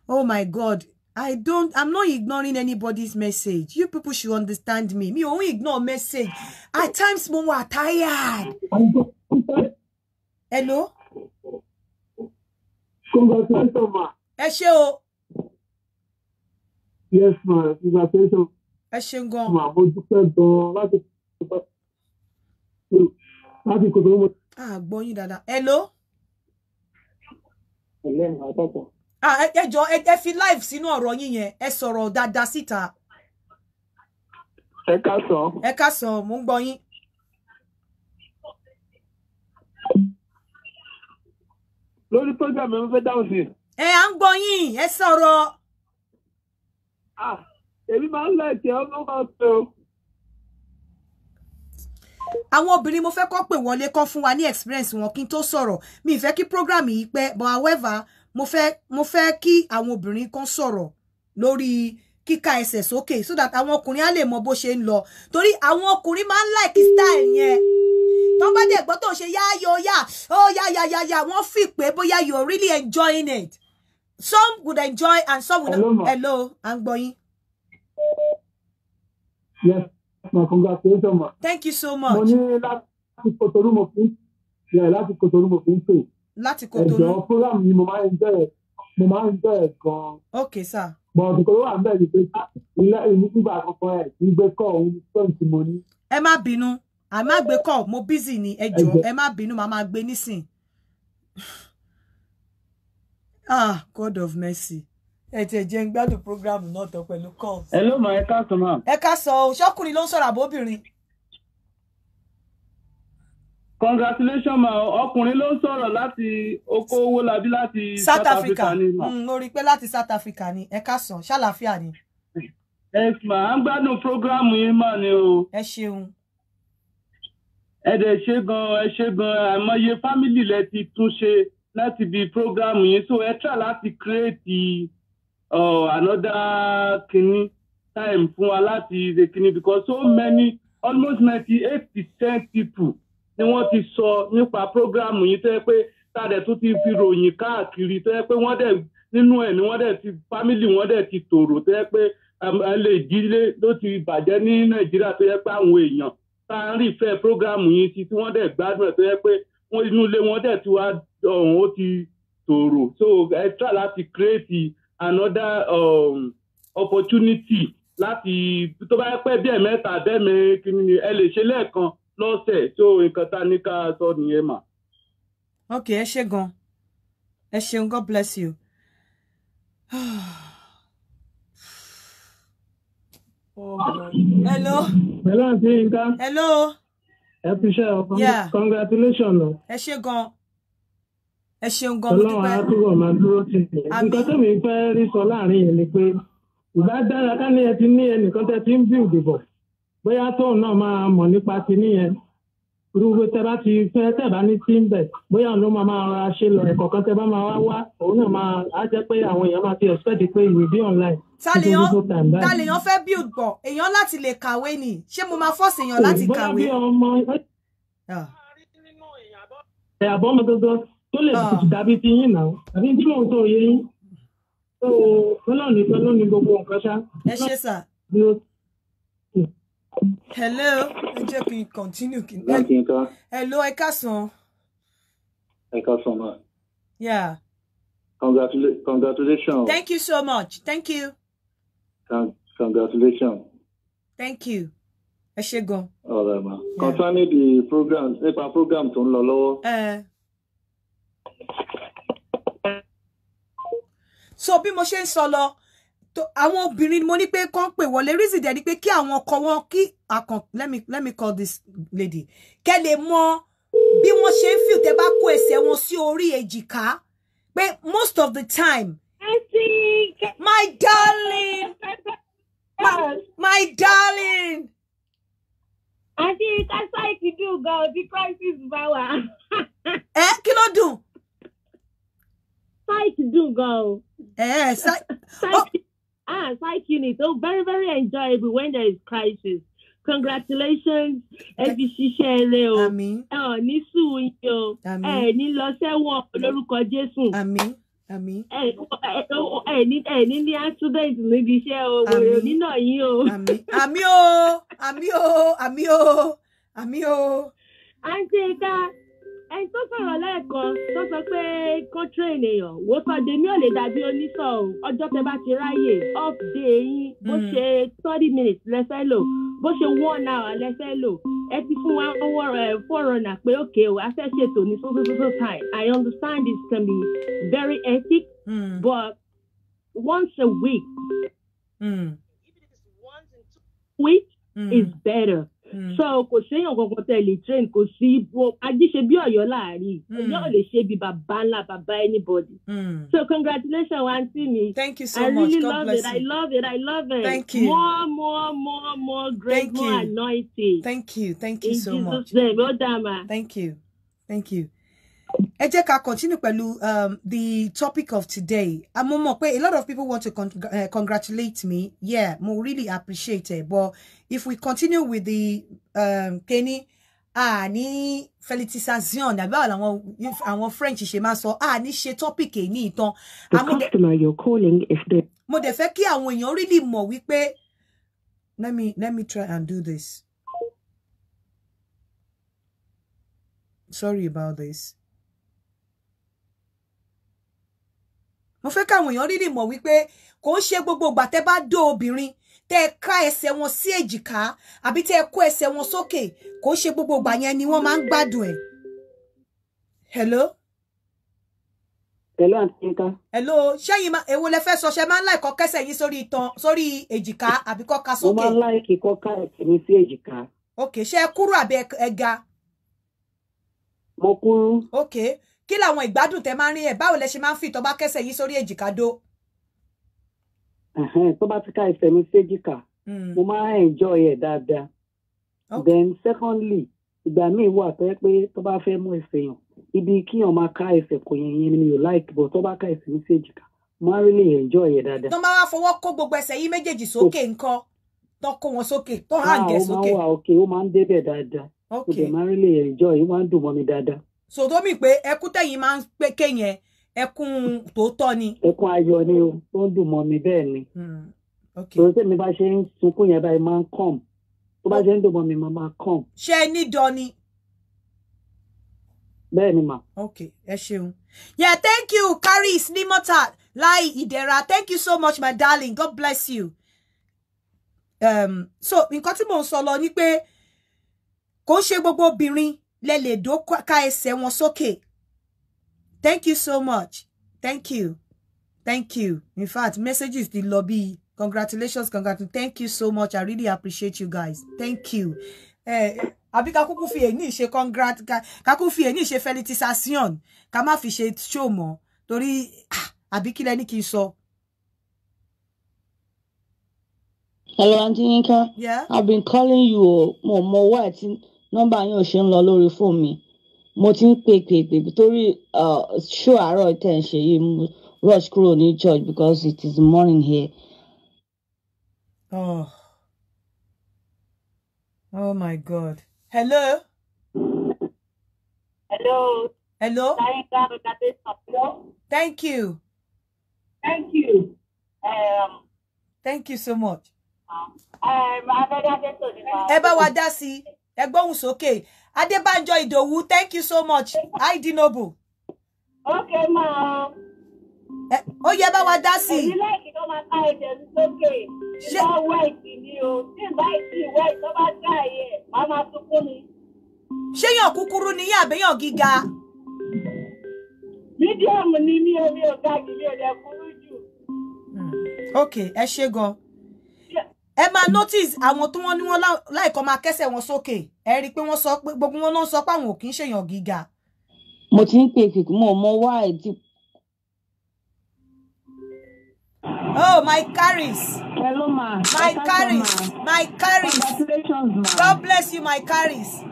Oh my God. I'm not ignoring anybody's message. You people should understand me. Me only ignore message. At times, mo are tired. Hello? Congratulations, ma. Ẹ ṣé o. Yes, ma. Congratulations. ẹ ṣeun gan. Mo dúpẹ́ gan láti kò tó mọ̀. Gbọ́ yín dáadáa. Hello. Ẹ jọ̀ọ́ ẹ fi live sínú ọ̀rọ̀ yín yẹn, ẹ sọ̀rọ̀ dáadáa síta. Ẹ káàsán. Ẹ káàsán, mo ń gbọ́ yín. Lórí program ẹ fẹ́ dáhùn sí. À ń gbọ́ yín, ẹ sọ̀rọ̀. Èmi máa ń lẹ̀kẹ́ ọlọ́wọ́ tó. Àwọn obìnrin mo fẹ́ kọ́ pè wọlé kọ́ fún wa ní experience wọn kí n tó sọ̀rọ̀. Mi ì fẹ́ kí program yìí pẹ́, but however mo fẹ́ kí àwọn obìnrin kan sọ̀rọ̀ lórí kíka ẹsẹ̀ sókè so that àwọn ọkùnrin á lè mọ bó ṣe ń lọ. Torí àwọn ọkùnrin máa ń like style yẹn. Tó bá dẹ̀ gbọ́ tó ṣe yáyó yá, wọ́n fi pé bóyá you're really enjoying it. Some would enjoy and some would not. Hello, à ń gbọ́ yín. Yes, congratulations, ma. Thank you so much. Mo ní láti Kòtòrú mo fi ń pè. Láti Kòtòrú. Ẹ̀jọ̀ program yìí mo máa ń jẹ́ gan. Okay, sir. But ìkòrò wà ń bẹ̀ ní pé ilé ìnígbà àkọ́kọ́ ẹ̀ ń gbé kọ́ òun tó ti mo ní. Ẹ má bínú. A má gbé call, mo busy ni, ẹ jọ̀ọ́, ẹ má bínú, màá máa gbé nísìn. God of mercy. Ẹ ti jẹ́ ń gbádùn program náà tó pẹ̀lú calls. Hello ma, ẹ káàsán ma. Ẹ káàsán o, ṣọ́kùnrin ló ń sọ̀rọ̀ àbóbìnrin. Congratulations ma, ọkùnrin ló ń sọ̀rọ̀ láti oko owó labí láti South Africa ni ma. Mo rí pé láti South Africa ni, ẹ káàsán, ṣàlàáfíà ni. Yes ma, à ń gbádùn program yìí mà ni o. Ẹ ṣeun. Ẹ ṣe gan àìmọye family lẹ ti tún ṣe láti bí program yìí, so ẹ try láti create another kini time fún wa láti the kini because so many almost 98% people ni wọ́n ti sọ nípa program yìí tó yẹ pé tàdé tó ti fi ròyìn káàkiri tó yẹ pé wọ́n dẹ̀ nínú ẹ̀ ni wọ́n dẹ̀ ti family wọ́n dẹ̀ ti tòrò tó yẹ pé ilé ìdílé ló ti bàjẹ́ ní Nàìjíríà tó yẹ pé àwọn èèyàn tá à ń rí ìfẹ́ prógrámù yìí tí wọ́n dẹ̀ gbádùn ẹ̀ tó yẹ pé wọ́n inú ilé wọn dẹ̀ ti wá ọ̀hún ó ti tòrò so ẹ try láti create another opportunity láti tó bá yẹ pé bí ẹ̀mẹ́ta bẹ́ẹ̀mẹ́ kí ni ẹ lè ṣe lẹ́ẹ̀kan lọ́sẹ̀ so nǹkan tá ní ká sọ nìyẹn mà. Ok, ẹ ṣé gan, ẹ ṣeun, God bless you. Oh, hello. Hello, Aunty Yinka. Hello. Ẹ fi ṣe ọ. Congratulations. Ẹ ṣé gan. Ẹ ṣeun gan, mo dúpẹ́. Ọlọ́run á túbọ̀ máa dúró tì í. Nǹkan tó mi fẹ́ rí sọ láàrin yẹn ni pé ìbá dára ká ní ẹ ti ní ẹnìkan tẹ́ ti ń bí ìdìbò. Bóyá tóun náà máa mọ̀ nípa ti níyẹn. Irúgbó tẹ́ bá ti fẹ́ tẹ́ bá ní tí ń bẹ̀. Bóyá òun ló máa ra ṣe lọ ẹ̀kọ́ kan tẹ́ bá máa wá. Òun náà máa á jẹ́ pé àwọn èèyàn máa ti expect pé you will be online. Ta lèèyàn fẹ́ build bọ̀, èèyàn láti lè kàwé ni, ṣé mo máa force èèyàn láti kàwé? Bóyá bí ọmọ àbọ̀ ọmọ gangan tó lè dàbí ti yín náà, àbí tí mò ń sọ òye yín. So, Ọlọ́run nìkan ló ní gbogbo nǹkan ṣá. Ẹ ṣé sà. Hello, ẹ jẹ́ kí n continue kí n. Hello, ẹ káàsán. Ẹ káàsán ma. Yeah. Congratulations. Thank you so much. Thank you. Congratulations. Thank you. Ẹ ṣé gan. All right, ma. Concerning the program, nípa program tó ń lọ lọ́wọ́. So bí mo ṣe ń sọ lọ, àwọn obìnrin mo ní pé kàn pè wọlé reason dẹ̀ ni pé kí àwọn ọkọ wọn kí let me call this lady. Kẹ́ lè mọ̀ bí wọ́n ṣe ń feel tẹ́ bá kó ẹsẹ̀ wọn sí orí èjìká. But most of the time, my darling, my darling. Auntie, that's why you do go the crisis power. Kí ló dùn? Psych do go. Psych unit. Oh, very, very enjoyable when there is crisis. Congratulations, Àmín. Ní sùúrù yo. Ní lọ sẹ́wọ̀n lórúkọ Jésù. Àmín. Àmín. Ní accident níbi iṣẹ́ o. Wèrè nínà yín o. Àmín. Àmín o. Àmín o. Àmín o. Àmín o. Auntie Ika, ẹni tó sọ̀rọ̀ lẹ́ẹ̀kan tó sọ pé kó train èèyàn wò sọ dèmi ò lè dàbí oníṣọ̀ o ọjọ́ tẹ bá ti ráyè off day yín bó ṣe 30 minutes lẹ́fẹ́ lò bó ṣe 1 hour lẹ́fẹ́ lò ẹ ti fún wa forerunner pé okay o a fẹ́ ṣètò ní so time. I understand this can be very hectic but once a week even if it's once in 2 weeks is better. So kò séyàn kankan tẹ́ lè train kò sí ajíṣe bí Ọ̀yọ́ láàrin èyàn ò lè ṣe bí bàbá ńlá bàbá anybody. So congratulations aunty me. Thank you so much. I really love it. I love it. Thank you. More great, more anointing. Thank you so much. In Jesus' name, Odama. Thank you. Ẹ jẹ́ ká continue pẹ̀lú the topic of today. A lot of people want to congratulate me. Yeah, mo really appreciate it. But if we continue with the Kenny, ní felicitation about àwọn French ṣe máa sọ ní ṣe topic ní ìtàn. The customer you're calling is the. Mo dẹ̀ fẹ́ kí àwọn èèyàn really mọ̀ wípé let me try and do this. Sorry about this. Mo fẹ́ káwọn èèyàn rí mọ̀ wípé kò ń ṣe gbogbo ìgbà tẹ́ bá dó obìnrin tẹ́ ká ẹsẹ̀ wọn sí èjìká àbí tẹ́ kó ẹsẹ̀ wọn sókè kò ń ṣe gbogbo ìgbà yẹn ni wọ́n máa ń gbádùn ẹ̀. Hello Antika. Hello ṣẹ́yìn èwo lẹ fẹ́ sọ ṣe máa ń láì kọ́ kẹ́sẹ̀ yín sórí èjìká àbí kọ́ ká sókè. Mo máa ń láì kí kọ́ ká ẹsẹ̀ mi sí èjìká. Okay ṣé ẹ kúrú àbí ẹ ga? Mo kúrú. Okay kí làwọn ìgbádùn tẹ́ máa ń rí ẹ̀ báwo lẹ ṣe máa ń fi tó bá kẹ́sẹ̀ yín sórí èjìká dó? Tó bá ti ká ẹsẹ̀ mi sí èjìká mo máa ń enjoy ẹ̀ dáadáa. Then secondly ìgbà míì wà tó yẹ pé tó bá fẹ́ mú ẹsẹ̀ yàn ibi kíyàn máa ká ẹsẹ̀ kò yẹn ni mi ò like but tó bá ká ẹsẹ̀ mi sí èjìká mo máa really enjoy ẹ̀ dáadáa. Tó máa wá fọwọ́ kó gbogbo ẹsẹ̀ yín méjèèjì sókè ńkọ́ tó kó wọn sókè tó hàn gẹ̀ sókè. Ó máa wà okay ó máa ń débẹ̀ dáadáa. Okay. Mo máa really enjoy ó máa ń dùn mọ́ mi dáadáa. So tó mi pé ẹkún tẹ̀yin máa ń pé kéyẹn ẹkún tòótọ́ ni. Ẹkún ayọ̀ ni o tó ń dùn mọ́ mi bẹ́ẹ̀ ni. Okay. Tó tẹ́mi bá ṣe ń sunkún yẹn báyìí máa ń calm. Tó bá ṣe ń dùn mọ́ mi máa calm. Ṣé ẹ ní dán ni? Bẹ́ẹ̀ ni mà. Okay, ẹ ṣeun. Yeah, thank you, Caris Nimota, Lai Idera. Thank you so much, my darling. God bless you. So nǹkan tí mò ń sọ lọ ni pé kò ṣe gbogbo obìnrin lẹ lè dó ká ẹsẹ̀ wọn sókè. Thank you so much. Thank you. In fact, messages the lobby. Congratulations. Thank you so much. I really appreciate you guys. Thank you. Àbí ká kúkú fi èní ṣe ká kúkú fi èní ṣe felicitation ká má fi ṣe show mọ́ torí àbí kí lẹ ní kí n sọ. Hello, Auntie Yinka. Yeah. I've been calling you. Mo wá tí number yín ò ṣe ń lọ lórí phone mi. Mo ti ń pè torí show àárọ̀ tẹ́ ń ṣe yìí rush kúrò ní church because it is morning here. Oh my God. Hello. Thank you. Thank you so much. Ẹ bá wa dá sí ẹ gbóhùn sókè. Adébánjọ Ìdòwú, thank you so much. ID Noble. Okay, ma. Ó yẹ bá wa dá sí. Èyí láìkí tó máa ká ẹ̀jẹ̀ sókè. Ṣé wẹ́ẹ̀tì ni o? Tí ìgbà ìsìn wẹ́ẹ̀tì tó bá ká ẹ̀yẹ, màá máa sunkún ni. Ṣé yàn kúkúrú ni yín àbẹ́yàn gíga? Mídíọ̀mù ni mi ò ga jù mi ò lè kúrú jù. Okay, ẹ ṣé gan. Ẹ máa notice àwọn tí wọ́n ní wọ́n láìkọ́ máa kẹ́sẹ̀ wọn sókè. Ẹ rí pé wọ́n sọ pé gbogbo wọn náà sọ pé àwọn ò kì í ṣèyàn gíga. Mo ti ń pè mo wá ìdí. Oh, my Caris. Hello, ma. My Caris. Congratulations, ma. God bless you, my Caris.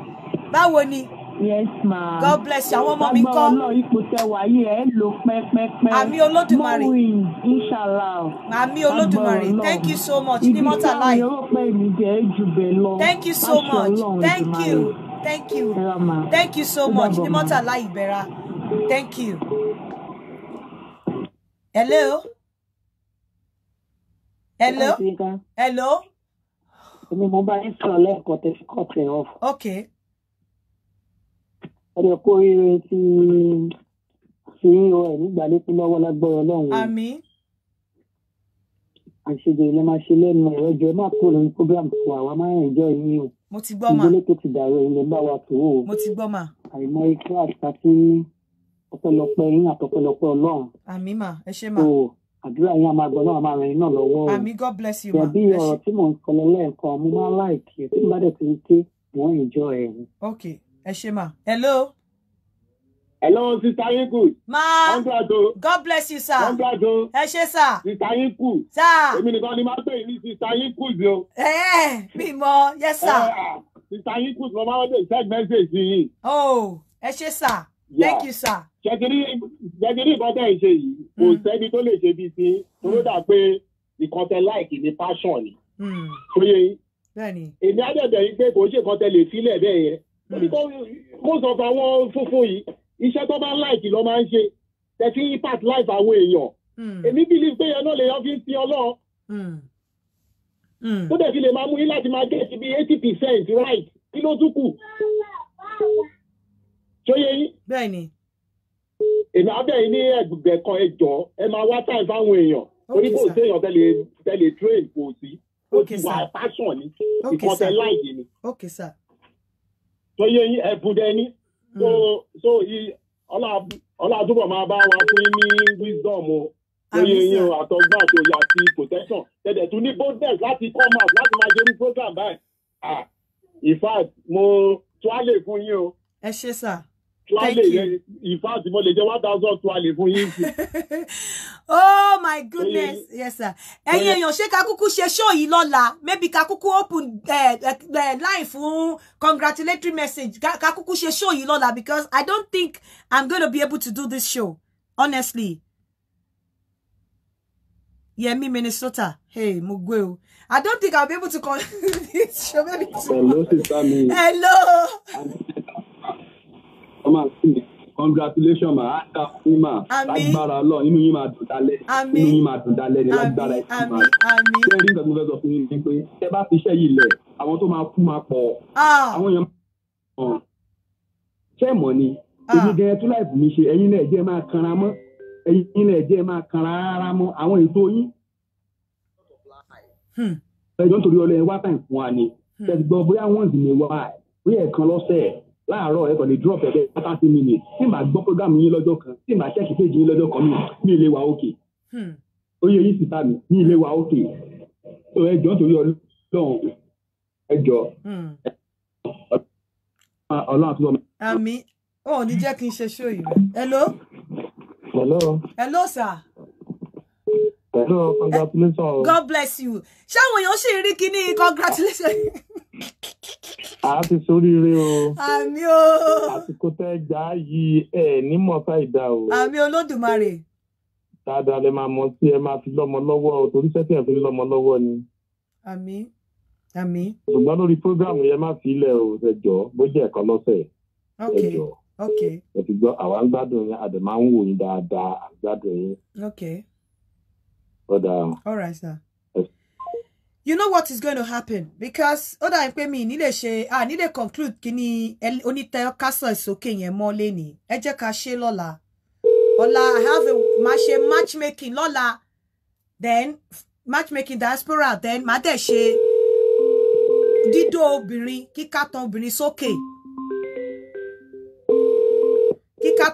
Báwo ni? Yes, ma. God bless you. Àwọn ọmọ mi ńkọ́. Agbára náà ipò tẹ wáyé ẹ lò pẹ́pẹ́pẹ́. Àmì Olódùmarè. More wins, inshallah. Àmì Olódùmarè. Thank you so much. Ní mọ́tà láì. Thank you so much. Thank you. Thank you so much. Ní mọ́tà láì Ìbẹ̀rà. Thank you. Hello. Èmi mo bá yín sọ̀rọ̀ lẹ́ẹ̀kan tẹ́ fi cut ẹ̀ off. Okay. ẹ̀rẹ̀ kó rere tí ṣe ń yọ ẹ̀ nígbà létí lọ́wọ́ lágbọ́rọ̀ Ọlọ́run. Àmín. Àṣejù ilẹ̀ máa ṣe lẹ́nu ẹ̀rọ jọ máa kó lórí program fún àwa máa ń ẹ̀jọ́ yín o. Mo ti gbọ́ mà. Ìgbélé tó ti dàrú ilẹ̀ bá wa tó o. Mo ti gbọ́ mà. Àìmọ̀ ikú àti ọpẹ́lọpẹ́ yín àtọpẹ́lọpẹ́ Ọlọ́run. Àmín mà, ẹ ṣé mà. Àdúrà yín a máa gbọ́ náà máa ràn yín náà lọ́wọ́. Àmín, God bless you ma. Bí ọ̀rọ̀ tí mò ń sọ lẹ́ẹ̀kan mo máa láìkì ẹ̀ tí mo bá dẹ̀ ti ń ké wọ́n ìjọ ẹ̀. Okay, ẹ ṣé mà. Hello. Hello, Sister Yinku. Ma. God bless you, sir. Ẹ ṣé sir. Sister Yinku. Sir. Èmi nìkan ni máa pè ní Sister Yinku o. Mi mọ̀, yes sir. Sister Yinku mo máa ń send message yìí. Oh, ẹ ṣé sir. Thank you, sir. Ṣèkìrí nǹkan tẹ̀ ń ṣe yìí, kò sẹ́ni tó lè ṣe bí ti, tó dà pé nǹkan tẹ láìkì ní passion ni. Ṣóyè yín. Bẹ́ẹ̀ni. Èmi á dẹ̀ bẹ̀ yín pé kò ṣe nǹkan tẹ lè sílẹ̀ bẹ́ẹ̀ yẹn. Kó sọ fún àwọn funfun yìí, iṣẹ́ tó bá láìkì lọ máa ń ṣe. Tẹ̀sí impact life àwọn èèyàn. Èmi believe pé yẹn náà lè yọ fi ń sin Ọlọ́run. Tó dẹ̀ fi lè máa mú yín láti máa get bí 80% right. Kí ló tún kù? Ṣóyè yín. Bẹ́ẹ̀ni. Èmi abẹ́ yìí ní ẹgbẹ̀ kan ẹjọ́ ẹ máa wá time fáwọn èèyàn torí kò séèyàn tẹ́lẹ̀ train kò sí ó ti wà passion ni ìkọ̀tẹ́ láìdí ni. Okay sir. tó yẹ yín ẹ̀bùn dẹni so ọlá àtúbọ̀ máa bá wa fún ní wisdom o tó yẹ yín àtọgbà tó yà sí protection tẹ̀dẹ̀ tún ní boldness láti come out láti máa ṣe ní program báyìí in fact mo tó á lè fún yín o. Ẹ ṣé sir. Thank you. In fact, mo lè jẹ́ 1,000 tuale fún yín. Oh my goodness. Yes sir. Ẹ̀yin èèyàn ṣé ká kúkú ṣe show yìí lọ́la. Maybe ká kúkú open line fún congratulatory message. Ká kúkú ṣe show yìí lọ́la because I don't think I'm going to be able to do this show. Honestly. Yemi, Minnesota. Hey, mo gbé o. I don't think I'll be able to call this show. Maybe hello, sister me. Hello. Congratulations ma ata fún ma lágbára lọ nínú yín máa dùn dálẹ̀ nínú yín máa dùn dálẹ̀ ní lágbára ẹ̀sìn máa ṣe rí nǹkan tó fẹ́ sọ fún yín ni pé ẹ bá fi iṣẹ́ yìí lẹ̀ àwọn tó máa kú máa pọ̀ àwọn èèyàn máa ṣe mọ̀ ni èmi gẹ́gẹ́ tó láìpù mi ṣe ẹ̀yin náà ẹ̀jẹ̀ máa kanra mọ́ ẹ̀yin náà ẹ̀jẹ̀ máa kanra rárá mọ́ àwọn ètò yín ẹjọ́ nítorí ọlọ́yin wá tàn fún wa ni ṣe ti gbọ́ bóyá wọ́n sì ní wá bóyá ẹ̀kan lọ́sẹ̀ láàárọ̀ ẹ kàn lè drop ẹ̀bẹ̀ 30 minutes tí màá gbọ́ program yín lọ́jọ́ kan tí màá check page yín lọ́jọ́ kan ní ilé wa òkè ó yẹ yín síta mi ní ilé wa òkè tó ẹjọ́ nítorí ọlọ́run ẹjọ́ ọlọ́run àti ọmọ. Àmín ó ní jẹ́ kí n ṣe show yìí. Hello sir. Hello, congratulations. God bless you. Ṣé àwọn èèyàn ṣì rí kíní congratulations? Àti sóríire o. Àmín o. Àsìkò tẹ́ gbà yìí ẹ̀ ní mọ̀ọ́fà ìdá o. Àmín Olódùmarè. Dáadáa lẹ máa mọ̀ sí ẹ máa fi lọ́mọ lọ́wọ́ o torí sẹ́tì ẹ̀ fi lọ́mọ lọ́wọ́ ni. Àmín. Àmín. Ṣùgbọ́n lórí prógráàmù yẹn má fi ilẹ̀ o ẹ jọ̀ọ́ bó jẹ́ ẹ̀kan lọ́sẹ̀. Ẹ jọ̀ọ́. Okay. Ẹ ti gbọ́ àwa ń gbádùn yín àdè máa ń wò yín dáadáa à ń gbádùn yín. Okay. All right, sir. You know what is going to happen because oda pe mi ni le ṣe ni le conclude kini onite kaso isoke yẹn mo le ni ẹ jẹ́ ká ṣe lọ́la I have a matchmaking lọ́la then matchmaking diaspora then ma de ṣe dídó obìnrin kíkàtọ̀ obìnrin sókè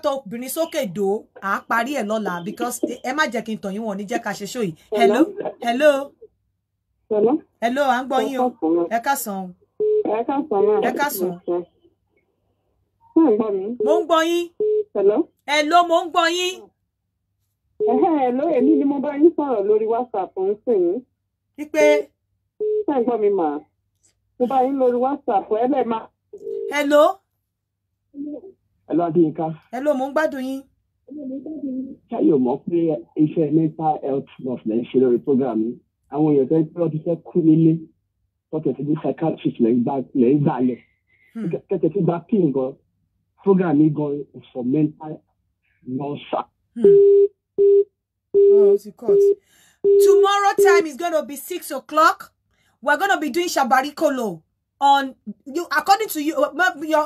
obìnrin sókè dó a parí ẹ̀ lọ́la because ẹ má jẹ́ kí n tàn yín wọ́n ní jẹ́ ká ṣe show yìí. Hello à ń gbọ́ yín o ẹ káàsán. Ẹ káàsán. Mo ń gbọ́ yín. Hello mo ń gbọ́ yín. Hello èmi ni mo bá yín sọ̀rọ̀ lórí WhatsApp ń sìn yín. Wípé ṣé ń gbọ́ mi mà mo bá yín lórí WhatsApp ẹ bẹ́ẹ̀ máa. Hello Adéyínká. Hello mo ń gbádùn yín. Ṣáyọ̀ mọ̀ pé iṣẹ́ mental health nurse lẹ́ ń ṣe lórí program yìí. Àwọn èèyàn tó ń pẹ́ ọdún fẹ́ kú nílé tọ́kẹ̀ sí ní psychiatrist lẹ́ ń gbàlẹ̀. Kẹ̀kẹ́ tí gba pin gan program yìí gan is for mental nurse. Oh, it's cut. Tomorrow time is going to be 6 o'clock. We're going to be doing Shabarikolo on you, according to you,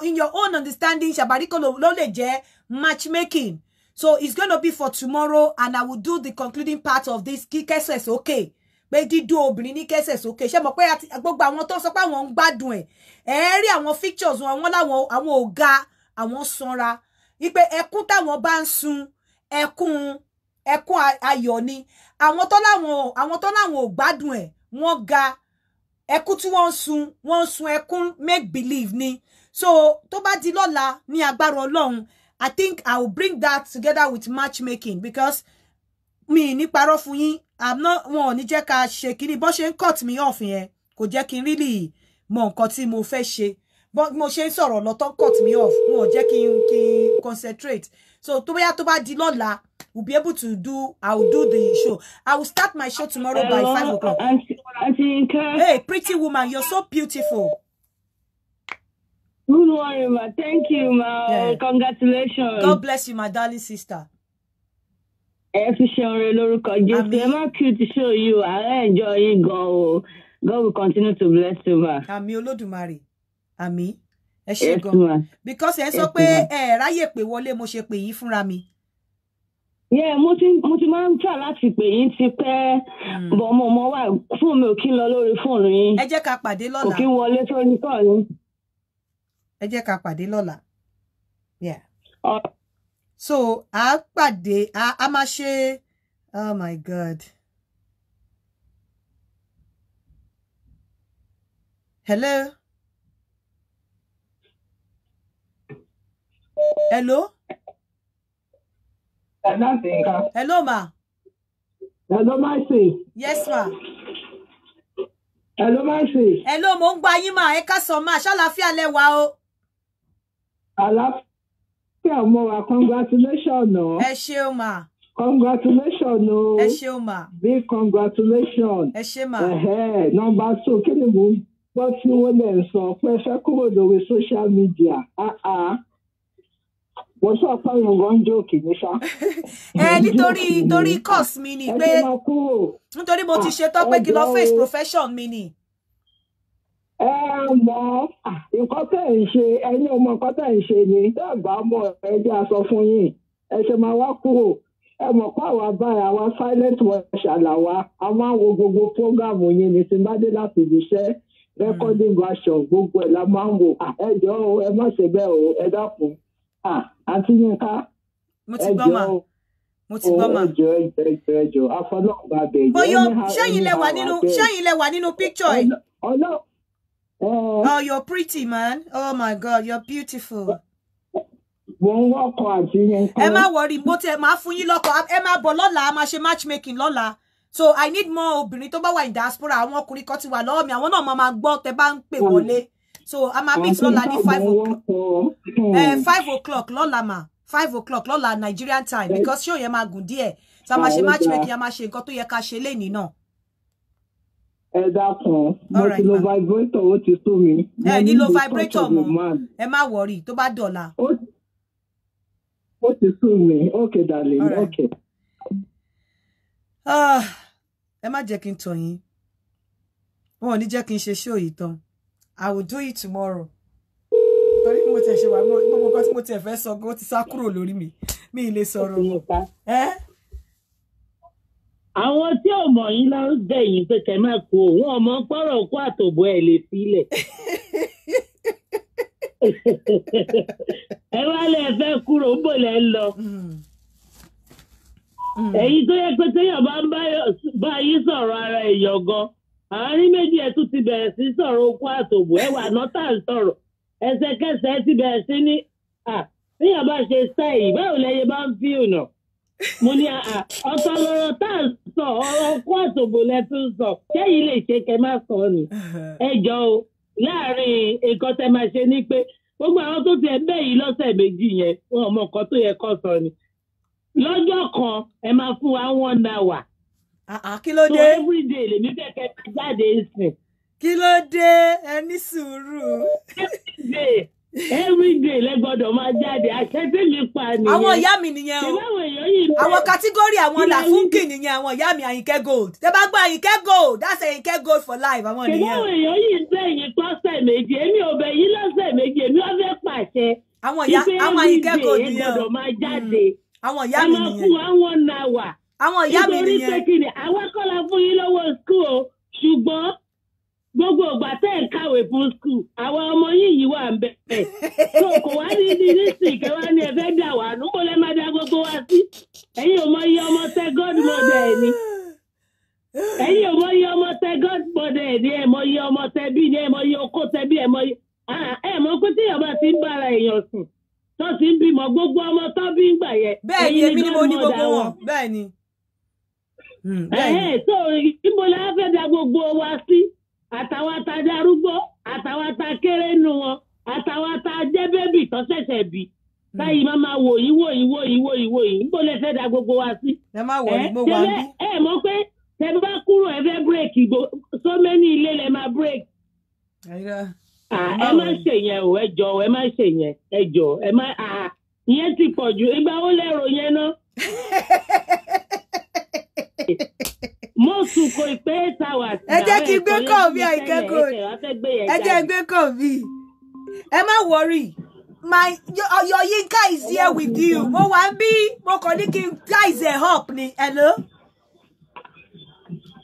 in your own understanding, Shabariko lo le je matchmaking. So it's going to be for tomorrow, and I will do the concluding part of this cases. Okay. But di do obìnrin ní cases. Okay. Ṣé mọ̀ pé gbogbo àwọn tó sọ pé àwọn ń gbádùn ẹ̀. Rí àwọn pictures wọn láwọn àwọn ọ̀gá àwọn sanra. Ipe ẹkún táwọn bá ń sun ẹkún ayọ̀ ni. Àwọn tó láwọn ò gbádùn ẹ̀ wọ́n ga. Ẹkún tí wọ́n sun ẹkún make believe ni. So tó bá di lọ́la ní agbára Ọlọ́run, I think I will bring that together with matchmaking, because mi ní parọ́ fún yín, I'm not wọn ò ní jẹ́ ká ṣe kíní bó ṣe ń cut me off yẹn kò jẹ́ kí n really mọ nǹkan tí mo fẹ́ ṣe. But mo ṣe ń sọ̀rọ̀ lọ tó cut me off, wọn ò jẹ́ kí n concentrate. So tó bá di lọ́la, we'll be able to I will do the show. I will start my show tomorrow by 5 o'clock. Hey, pretty woman, you're so beautiful. Good morning, ma. Thank you, ma. Yeah. Congratulations. God bless you, my darling sister. Efficiently, I'm cute to show you. I enjoy it. God will continue to bless you, ma. Àmì Olódùmarè. Àmì. Ẹ ṣé gan. Because ẹ sọ pé ráyè pé wọlé mo ṣe pè yín fúnra mi. Yeah, mo ti máa ń try láti pè yín ti pẹ́, but mo wà fún mi ò kí n lọ lórí fóònù yín. Ẹ jẹ́ ká pàdé lọ́la. Kò kí n wọlé sórí fóònù. Ẹ jẹ́ ká pàdé lọ́la. Yeah. So, a pàdé, a máa ṣe, oh my God. Hello? Hello? Hello, ma. Hello, Mercy. Yes, ma. Hello, Mercy. Hello, mo ń gbọ́ yín ma, ẹ káàsán ma, ṣàlàáfíà lẹ wà o. Àlàáfíà mo wà, congratulations o. Ẹ ṣé o ma. Congratulations o. Ẹ ṣé o ma. Big congratulations. Ẹ ṣé ma. Number 2, kí ni mo gbọ́ tí wọ́n lè sọ pé fẹ́ kúrò lórí social media. Mo sọ pé ìwọ̀n ń jókè ní sá. Nítorí course mi ni pé nítorí mo ti ṣetán pé kí lọ face profession mi ni. Mọ nǹkan tẹ̀ ń ṣe ẹ̀yin ọmọ nǹkan tẹ̀ ń ṣe ni dàgbà mọ̀ ẹ̀jẹ̀ aṣọ fún yín ẹ ṣe máa wá kúrò ẹ mọ̀ pé àwa báyà wa silent watch àlàwà a máa ń wo gbogbo prógámù yín ní tí n bá dé láti ibiṣẹ́ recording version gbogbo ẹ̀ la máa ń wò ẹ jọ̀ọ́ ẹ má ṣe bẹ́ẹ̀ o ẹ dákun àǹtí Yínká mo ti gbọ́ mà. ẹjọ́ afọlọ́ọ̀gbà bẹ̀ẹ́. bóyá ṣẹ́yìn lẹ wà nínú picture ẹ̀. Oh, you're pretty, man. Oh my God, you're beautiful. Ẹ má worry, mo tẹ máa fún yín lọ́kọ. Ẹ má bọ̀ lọ́la, a máa ṣe matchmaking lọ́la. So I need more obìnrin tó bá wà in diaspora. Àwọn ọkùnrin kan ti wà lọ́wọ́ mi. Àwọn náà máa gbọ́ tẹ́ bá ń pè wọlé. So a máa meet lọ́la ní 5 o'clock. 5 o'clock lọ́la mà. 5 o'clock lọ́la Nigerian time, because show yẹn máa gùn díẹ̀. So a máa ṣe matchmaking, a máa ṣe nǹkan tó yẹ ká ṣe lénìí náà. Ẹ dákun, mo ti lo vibrator, ó ti sú mi. Ní lo vibrator mọ́, ẹ má worry, tó bá dọ̀la. Ó ti sú mi, okay darling, okay. Ẹ má jẹ́ kí n tàn yín. Wọn ò ní jẹ́ kí n ṣe show yìí tán. I will do it tomorrow. Torí mo tẹ̀ ṣe wà gbogbo nǹkan tí mo tẹ̀ fẹ́ sọ gan ti sá kúrò lórí mi. Mi ì lè sọ̀rọ̀. Àwọn tí ò mọ̀ yín lọ bẹ̀ yín pé kẹ́ máa kú òun ọmọ pọ́rọ̀ òkú àtòbò ẹ̀ lè sílẹ̀. Ẹ wá lẹ fẹ́ kúrò ń bò lẹ́ ń lọ. Èyí tó yẹ pé téèyàn bá ń bá yín sọ̀rọ̀ ara èèyàn gan. Àárín méjì ẹ̀ tún ti bẹ̀rẹ̀ sí sọ̀rọ̀ òkú àtòbò ẹ̀ wà nọ́tà ń sọ̀rọ̀. Ẹsẹ̀kẹsẹ̀ ti bẹ̀rẹ̀ sí ní téèyàn bá ṣe sẹ́yìn báwo lẹ́yẹ bá ń fi ọ̀nà. Mo ní ọ̀sán lọ́rọ̀ tá à ń sọ ọ̀rọ̀ kó àtòbò lẹ́tún sọ kẹ́yìn lè ṣe kẹ́ má sọ ni. Ẹ jọ o láàrin nǹkan tẹ́ máa ṣe ni pé gbogbo àwọn tó ti ẹ̀ bẹ́ẹ̀ yìí lọ́sẹ̀ méjì yẹn wọn mọ nǹkan tó yẹ kó sọ ni. Lọ́jọ́ kan ẹ máa fún wa 1 hour. Kí ló dé? So everyday lèmi fẹ́ kẹ́ jáde ìsìn. Kí ló dé? Ẹ ní sùúrù. Everyday lẹ gbọ́dọ̀ máa jáde àṣẹtí mi pa nìyẹn. Àwọn ìyá mi nìyẹn o. Àwọn kátígórì àwọn làfúnkì nìyẹn àwọn ìyá mi Àyìnkẹ́ Gold. Tẹ́ bá gbọ́ Àyìnkẹ́ Gold, that's Àyìnkẹ́ Gold for life àwọn nìyẹn. Àwọn èèyàn yìí sẹ́yìn pọ́sẹ̀ méjì èmi ò bẹ̀ yín lọ́sẹ̀ méjì èmi wá fẹ́ pàṣẹ. Àwọn ìyá àwọn ìkẹ́kọ̀ọ́ nìyẹn. Gbọ́dọ̀ máa jáde. Àwọn ìyá mi nìyẹn. Ẹ máa fún wa 1 hour. Àwọn ìyá mi nìyẹn. Nítorí pé kí ni àwa kọ́ la fún yín lọ́wọ́ school o ṣùgbọ́n gbogbo ìgbà tẹ́ ẹ̀ kàwé fún school àwọn ọmọ yìí wà ń bẹ̀. So kò wá ní nísìnyí kẹ́ wá ní ẹ fẹ́ dà wá nù kó lẹ́ máa dá gbogbo wa sí. Ẹ̀yin ò mọ iye ọmọ tẹ godmother ẹ̀ ni. Ẹ̀yin ò mọ iye ọmọ tẹ godmother ẹ̀ ni ẹ̀ mọ iye ọmọ tẹ bí ni ẹ̀ mọ iye okó tẹ bí ẹ̀ mọ iye. Ẹ̀ mọ pé tí ìyàbá ti ń bára èèyàn sùn tó ti ń bímọ gbogbo ọmọ tó bí ń gbà yẹ. Bẹ́ẹ̀ ni èmi ni mo ní gbogbo wọn. Bẹ́ẹ̀ ni. So ibo la fẹ́ da gbogbo wa sí àtàwọn tá darúgbó àtàwọn tá kéré nù wọn àtàwọn tá jẹ́ bébì tó ṣẹ̀ṣẹ̀ bí báyìí máa wò yìí ibo lè fẹ́ da gbogbo wa sí. Ẹ má wọ ní gbogbo wa bí. Ẹ mọ̀ pé tẹ bá kúrò ẹ fẹ́ bírèkì so many ilé lẹ máa bírèkì. Ẹ má ṣe yẹn o ẹ jọ̀ọ́ ẹ má ṣe yẹn ẹ jọ̀ọ́ ẹ má ìyẹn ti pọ̀ jù ìgbà wo lẹ́rọ yẹn náà. Mo sùn kò pé táwa. Ẹ jẹ́ kí gbé kọ̀ bí àìkẹ́kọ̀ọ́. Ẹ jẹ́ gbé kọ̀ bí. Ẹ má worry. Your Yinka is here with you. Mo wá ń bí mo kàn ní kí n guys ẹ̀ up ni. Hello.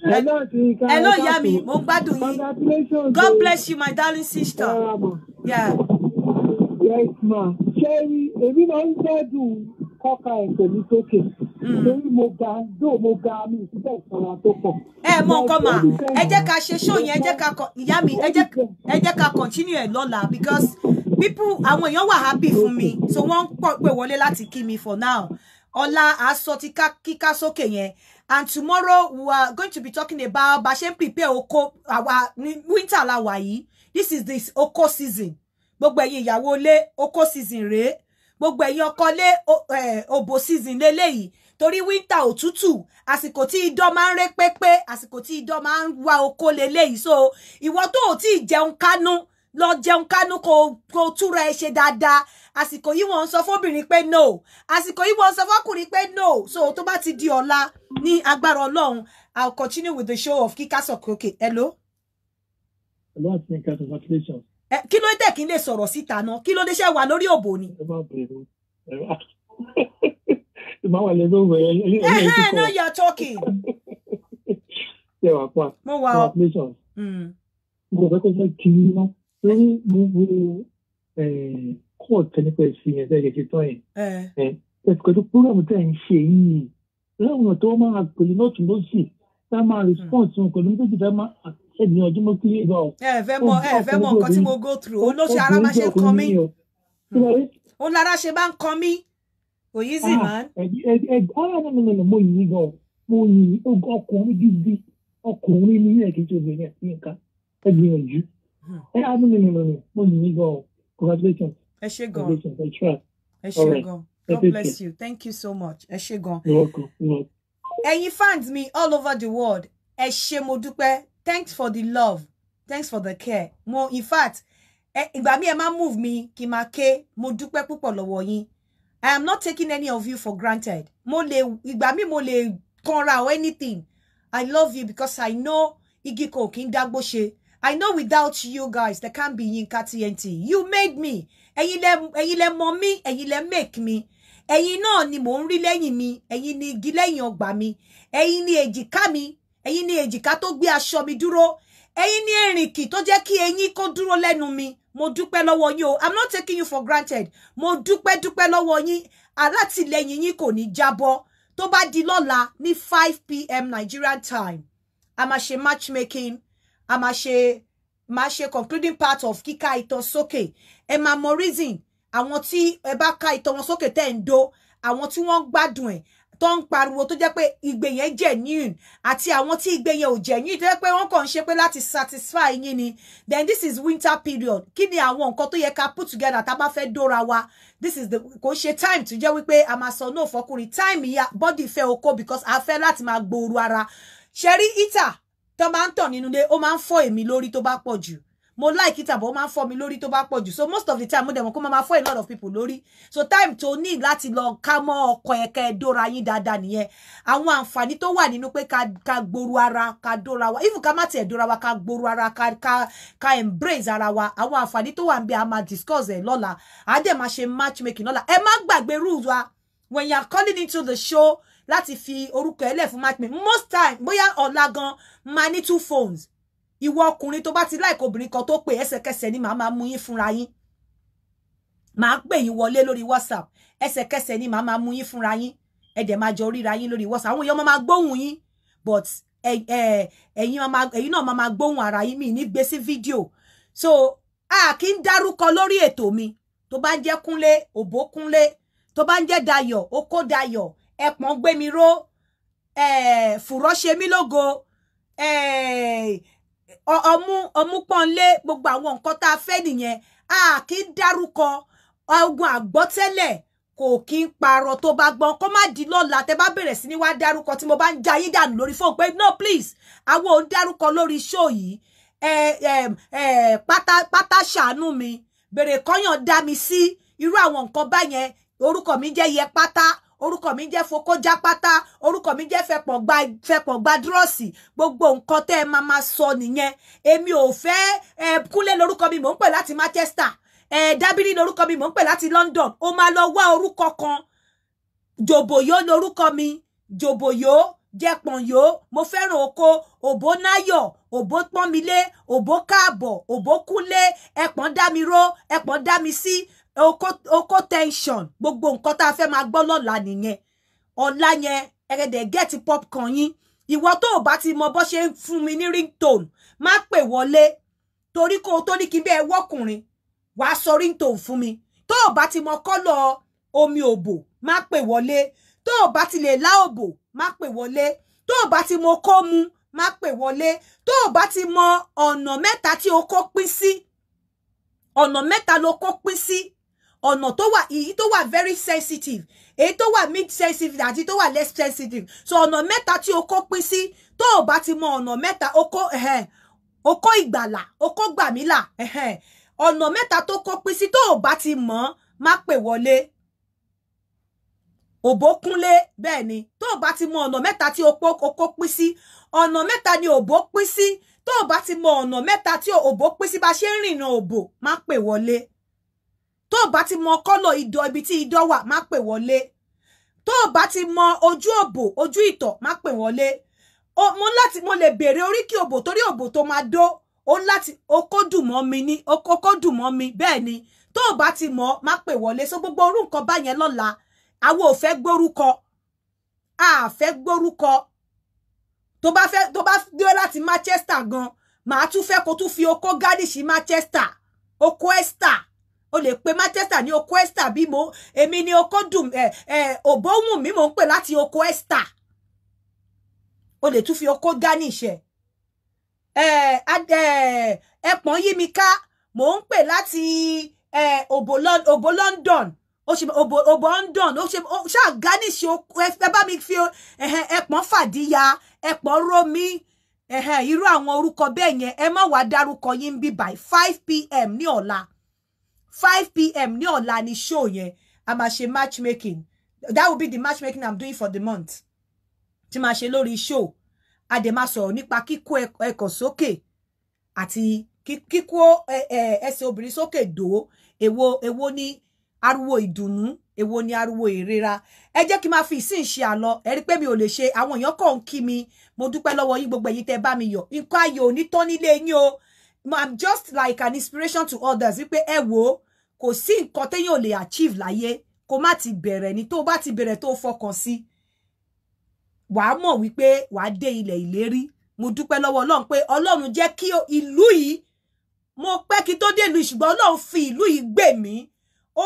Hello Yami, mo gbádùn yín. God bless you my darling sister. Yeah. Yes ma. Ṣé èmi máa ń gbádùn kọ́ka ẹ̀sẹ̀ mi sókè. Torí mo ga mi ìfúnpẹ̀ ìsọ̀rọ̀ tó pọ̀. Ẹ mọ nǹkan mà, ẹ jẹ́ ká ṣe show yẹn, ẹ jẹ́ ká ìyá mi, ẹ jẹ́ ká continue ẹ̀ lọ́la because people àwọn èèyàn wà happy fún mi so wọ́n pọ̀ pé wọlé láti kí mi for now. Ọ̀la aṣọ ti kíká sókè yẹn and tomorrow we are going to be talking about bá ṣe ń prepare oko àwa winter la wà yìí. This is this oko season. Gbogbo ẹ̀yin ìyàwó ilé oko season rèé. Gbogbo ẹ̀yin ọkọ lé òbò season lélẹ́yìí torí winter òtútù àsìkò tí idán máa ń ré pépé àsìkò tí idán máa ń wá oko lélẹ́yìí so ìwọ tó ò tí ì jẹun kánú lọ jẹun kánú kó túra ẹ ṣe dáadáa àsìkò yìí wọ́n ń sọ fóbìnrin pé no àsìkò yìí wọ́n ń sọ fọ́kùnrin pé no so tó bá ti di ọ̀la ní agbára Ọlọ́run I'll continue with the show of Kika Sokoke. Hello. Hello, Kika, congratulations. Kí ló dé kí n lè sọ̀rọ̀ síta náà kí ló dé ṣe wà lórí òbò ni. No, you're talking. Mo wà ó. Mo fẹ́ kó fẹ́ kiri ná lórí gbogbo kọ́ọ̀ tẹ́lifẹ̀ sí ẹ̀ tẹ́lẹ̀ ṣe tán ẹ̀. Ẹ̀sìkò tó púrọ̀mù tẹ̀ ń ṣe yìí láwọn tó máa pèlú lọ́tún lọ́sì tá a máa response wọn pẹ̀lú méjì fẹ́ máa ẹ̀mí ọdún mọ́ kílé bá ọ. Ẹ fẹ́ mọ nǹkan tí mo go through olóṣè ara máa ṣe ń kan mí ó lára ṣe bá ń kan mí kò yí sí man. Mo yìí gan mo yìí ọkùnrin gidi ọkùnrin ní ilé ẹ̀kí tí obìnrin ẹ̀ ní nǹkan ẹ gbìyànjú mo yìí gan congratulations. Ẹ ṣé gan ẹ ṣé gan God bless you thank you so much ẹ ṣé gan. Ẹ̀yin fans mi all over the world ẹ ṣé mo dúpẹ́. Thanks for the love. Thanks for the care. Mo in fact, ìgbà mi ẹ máa move mi kí máa ké mo dúpẹ́ púpọ̀ lọ́wọ́ yín. I am not taking any of you for granted. Ìgbà mi mo lè kanra or anything. I love you because I know igi kò kí ń dágbó ṣe. I know without you guys there can't be Yinka TNT. You made me. Ẹ̀yin lẹ mọ̀ mí, ẹ̀yin lẹ make me. Ẹ̀yin náà ni mò ń rí lẹ́yìn mi, ẹ̀yin ni igi lẹ́yìn ọgbà mi, ẹ̀yin ni èjìká mi. Ẹ̀yin ni èjìká tó gbé aṣọ mi dúró ẹ̀yin ni èrìnkì tó jẹ́ kí eyín kó dúró lẹ́nu mi mo dúpẹ́ lọ́wọ́ yín o I'm not taking you for granted mo dúpẹ́ lọ́wọ́ yín alátìlẹ́yìn yín kò ní jábọ́ tó bá di lọ́la ní 5 p.m. Nigerian time a máa ṣe matchmaking a máa ṣe concluding part of kíka ìtàn sókè ẹ máa mọ reason àwọn tí ẹ bá ka ìtàn wọn sókè tẹ́ ń do àwọn tí wọ́n gbádùn ẹ̀ tó ń pariwo tó jẹ́ pé igbe yẹn genuine àti àwọn tí igbe yẹn ò genuine tó jẹ́ pé wọ́n kàn ń ṣe pé láti satisfy yín ni then this is winter period kí ni àwọn nǹkan tó yẹ ká put together tá bá fẹ́ dóra wa this is the kò ṣe time tó jẹ́ wípé a máa sọ no fọkùnrin time ya body fẹ́ oko because a fẹ́ láti máa gbòòrò ara ṣẹ́rí ìta tó máa ń tàn nínú ilé ó máa ń fọ́ èmi lórí tó bá pọ̀ jù mo like it àbọ̀ ó máa ń fọ́ mi lórí tó bá pọ̀ jù so most of the time mo dẹ̀ mọ̀ kó máa fọ́ a lot of people lórí so time tó ní láti lọ ká mọ́ ọkọ ẹ̀kẹ́ dóra yín dáadáa nìyẹn àwọn àǹfààní tó wà nínú pé ká gboru ara ká dóra wa even ká má tiẹ̀ dóra wa ká gboru ara ká embrace ara wa àwọn àǹfààní tó wà ń bẹ a máa discuss ẹ̀ lọ́la a dẹ̀ máa ṣe matchmaking lọ́la ẹ má gbàgbé rules wa when you are calling into the show láti fi orúkọ ẹlẹ́ fún matchmaking most time bóyá ọ̀la gan máa ní 2 phones ìwọ ọkùnrin tó bá ti like obìnrin kan tó pè ẹsẹ̀kẹsẹ̀ ni màá máa mú yín fúnra yín màá pè yín wọlé lórí WhatsApp ẹsẹ̀kẹsẹ̀ ni màá máa mú yín fúnra yín ẹ dẹ̀ máa jọ ríra yín lórí WhatsApp àwọn èèyàn máa gbóhùn yín but ẹ̀yin náà máa gbóhùn ara yín mi ní gbé sí fídíò so a kì í dárúkọ lórí ètò mi tó bá ń jẹ́ Kúnlé òbó Kúnlé tó bá ń jẹ́ Dayọ̀ okó Dayọ̀ ẹ̀pọ̀n gbé mi ró fùrọ́ ṣe mí lógo ọmú pọ́nlé gbogbo àwọn nǹkan tá a fẹ́ nìyẹn a kì í dárúkọ ogun àgbọ́tẹ́lẹ̀ kò kí ń parọ́ tó bá gbọ́n kó má di lọ́la tẹ́ bá bẹ̀rẹ̀ sí ní wá dárúkọ tí mo bá ń ja yín dànù lórí fóònù pé no please àwọn ò ń dárúkọ lórí show yìí pátá ṣàánú mi bèrè kọ́yàn dá mi sí irú àwọn nǹkan báyẹn orúkọ mi jẹ́ yẹ pátá orúkọ mi jẹ́ fokójá pátá orúkọ mi jẹ́ fẹpọ̀ gba dúrọ́ọ̀sì gbogbo nǹkan tẹ́ ẹ máa sọ nìyẹn èmi ò fẹ́ Kúnlé lórúkọ mi mò ń pè láti Manchester Dábírí lórúkọ mi mò ń pè láti London ó máa lọ wá orúkọ kan Jòbòyó lórúkọ mi Jòbòyó Jẹpọ̀nyó mo fẹ́ràn oko òbó náyọ̀ òbó pọ́nmilé òbó káàbọ̀ òbó Kúnlé ẹ̀pọ̀n dá mi ró ẹ̀pọ̀n dá mi sí oko tension gbogbo nǹkan tá a fẹ́ máa gbọ́ lọ́la nìyẹn ọ̀la yẹn ẹ̀rẹ̀dẹ̀ get popcorn yín ìwọ tó o bá ti mọ bó ṣe ń fún mi ní ringtone má pè wọlé torí kó o tó ní kí n bẹ́ẹ̀ wọ́kùnrin wàá sọ ringtone fún mi tó o bá ti mọ kọ́lọ̀ omi òbò má pè wọlé tó o bá ti lè lá òbò má pè wọlé tó o bá ti mọ kó mu má pè wọlé tó o bá ti mọ ọ̀nà mẹ́ta tí o kó pín sí ọ̀nà mẹ́ta ló kó pín sí ọ̀nà tó wà èyí tó wà very sensitive èyí tó wà mid sensitive àti tó wà less sensitive so ọ̀nà mẹ́ta tí o kó pín sí tó o bá ti mọ ọ̀nà mẹ́ta o kó ìgbàlà o kó gbàmílà ọ̀nà mẹ́ta tó kó pín sí tó o bá ti mọ̀ má pè wọlé òbó Kúnlé bẹ́ẹ̀ ni tó o bá ti mọ ọ̀nà mẹ́ta tí o kó pín sí ọ̀nà mẹ́ta ni òbó pín sí tó o bá ti mọ ọ̀nà mẹ́ta tí òbó pín sí bá ṣe ń rìnà òbò má pè wọlé tó o bá ti mọ kọ́lọ̀ ìdọ̀ ibi tí ìdọ̀ wà má pè wọlé tó o bá ti mọ ojú òbò ojú ìtọ̀ má pè wọlé mo lè béèrè oríkì òbò torí òbò tó máa dó o láti okó dùn mọ́ mi ní okó dùn mọ́ mi bẹ́ẹ̀ ni tó o bá ti mọ̀ má pè wọlé so gbogbo orú nǹkan báyẹn lọ́la àwọn ò fẹ́ gbórúkọ a fẹ́ gbórúkọ tó bá dé láti Manchester gan màá tún fẹ́ kó tún fi okó gádìsì Manchester okó Esther o lè pe Manchester ní oko Esther bí mo èmi ní oko dùn òbówùn mi mò ń pè láti oko Esther o lè tún fi oko garnish ẹpọ̀n yí mi ká mò ń pè láti òbò London ó ṣe òbò London ó ṣáà garnish ẹ bá mi fi ẹpọ̀n fàdíya ẹpọ̀n romi irú àwọn orúkọ bẹ́ẹ̀ yẹn ẹ má wàá dárúkọ yín bí by 5 p.m. ní ọ̀la 5 p.m. ní ọ̀la ni show yẹn a máa ṣe matchmaking that will be the matchmaking I'm doing for the month tí máa ṣe lórí show a dẹ̀ máa sọ̀rọ̀ nípa kíkó ẹ̀kọ́ sókè àti kíkó ẹsẹ̀ obìnrin sókè dò èwo ni ariwo ìdùnnú èwo ni ariwo ìrora ẹ jẹ́ kí n máa fi ìsìn ṣe àlọ ẹ rí pé mi ò lè ṣe àwọn èèyàn kàn ń kí mi mo dúpẹ́ lọ́wọ́ yín gbogbo ẹ̀yin tẹ́ bá mi yọ̀ nǹkan ayọ̀ ò ní tán nílé yín o I'm just like an inspiration to others wípé ẹ wò kò sí nǹkan téèyàn ò lè achieve láyé kó má ti bẹ̀rẹ̀ ni tó bá ti bẹ̀rẹ̀ tó fọkàn sí wàá mọ̀ wípé wàá dé ilẹ̀ ìlérí mo dúpẹ́ lọ́wọ́ Ọlọ́run pé Ọlọ́run jẹ́ kí ìlú yìí mo pẹ́ kí tó dé ìlú yìí ṣùgbọ́n Ọlọ́run fi ìlú yìí gbè mí ó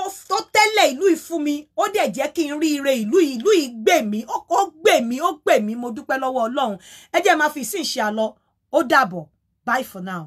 tẹ́lẹ̀ ìlú yìí fún mi ó dẹ̀ jẹ́ kí n rí ire ìlú yìí gbè mí ó gbè mí mo dúpẹ́ lọ́wọ́ Ọlọ́run ẹ jẹ́ máa fi ìsìn ṣe àlọ ó dàbọ̀ bye for now.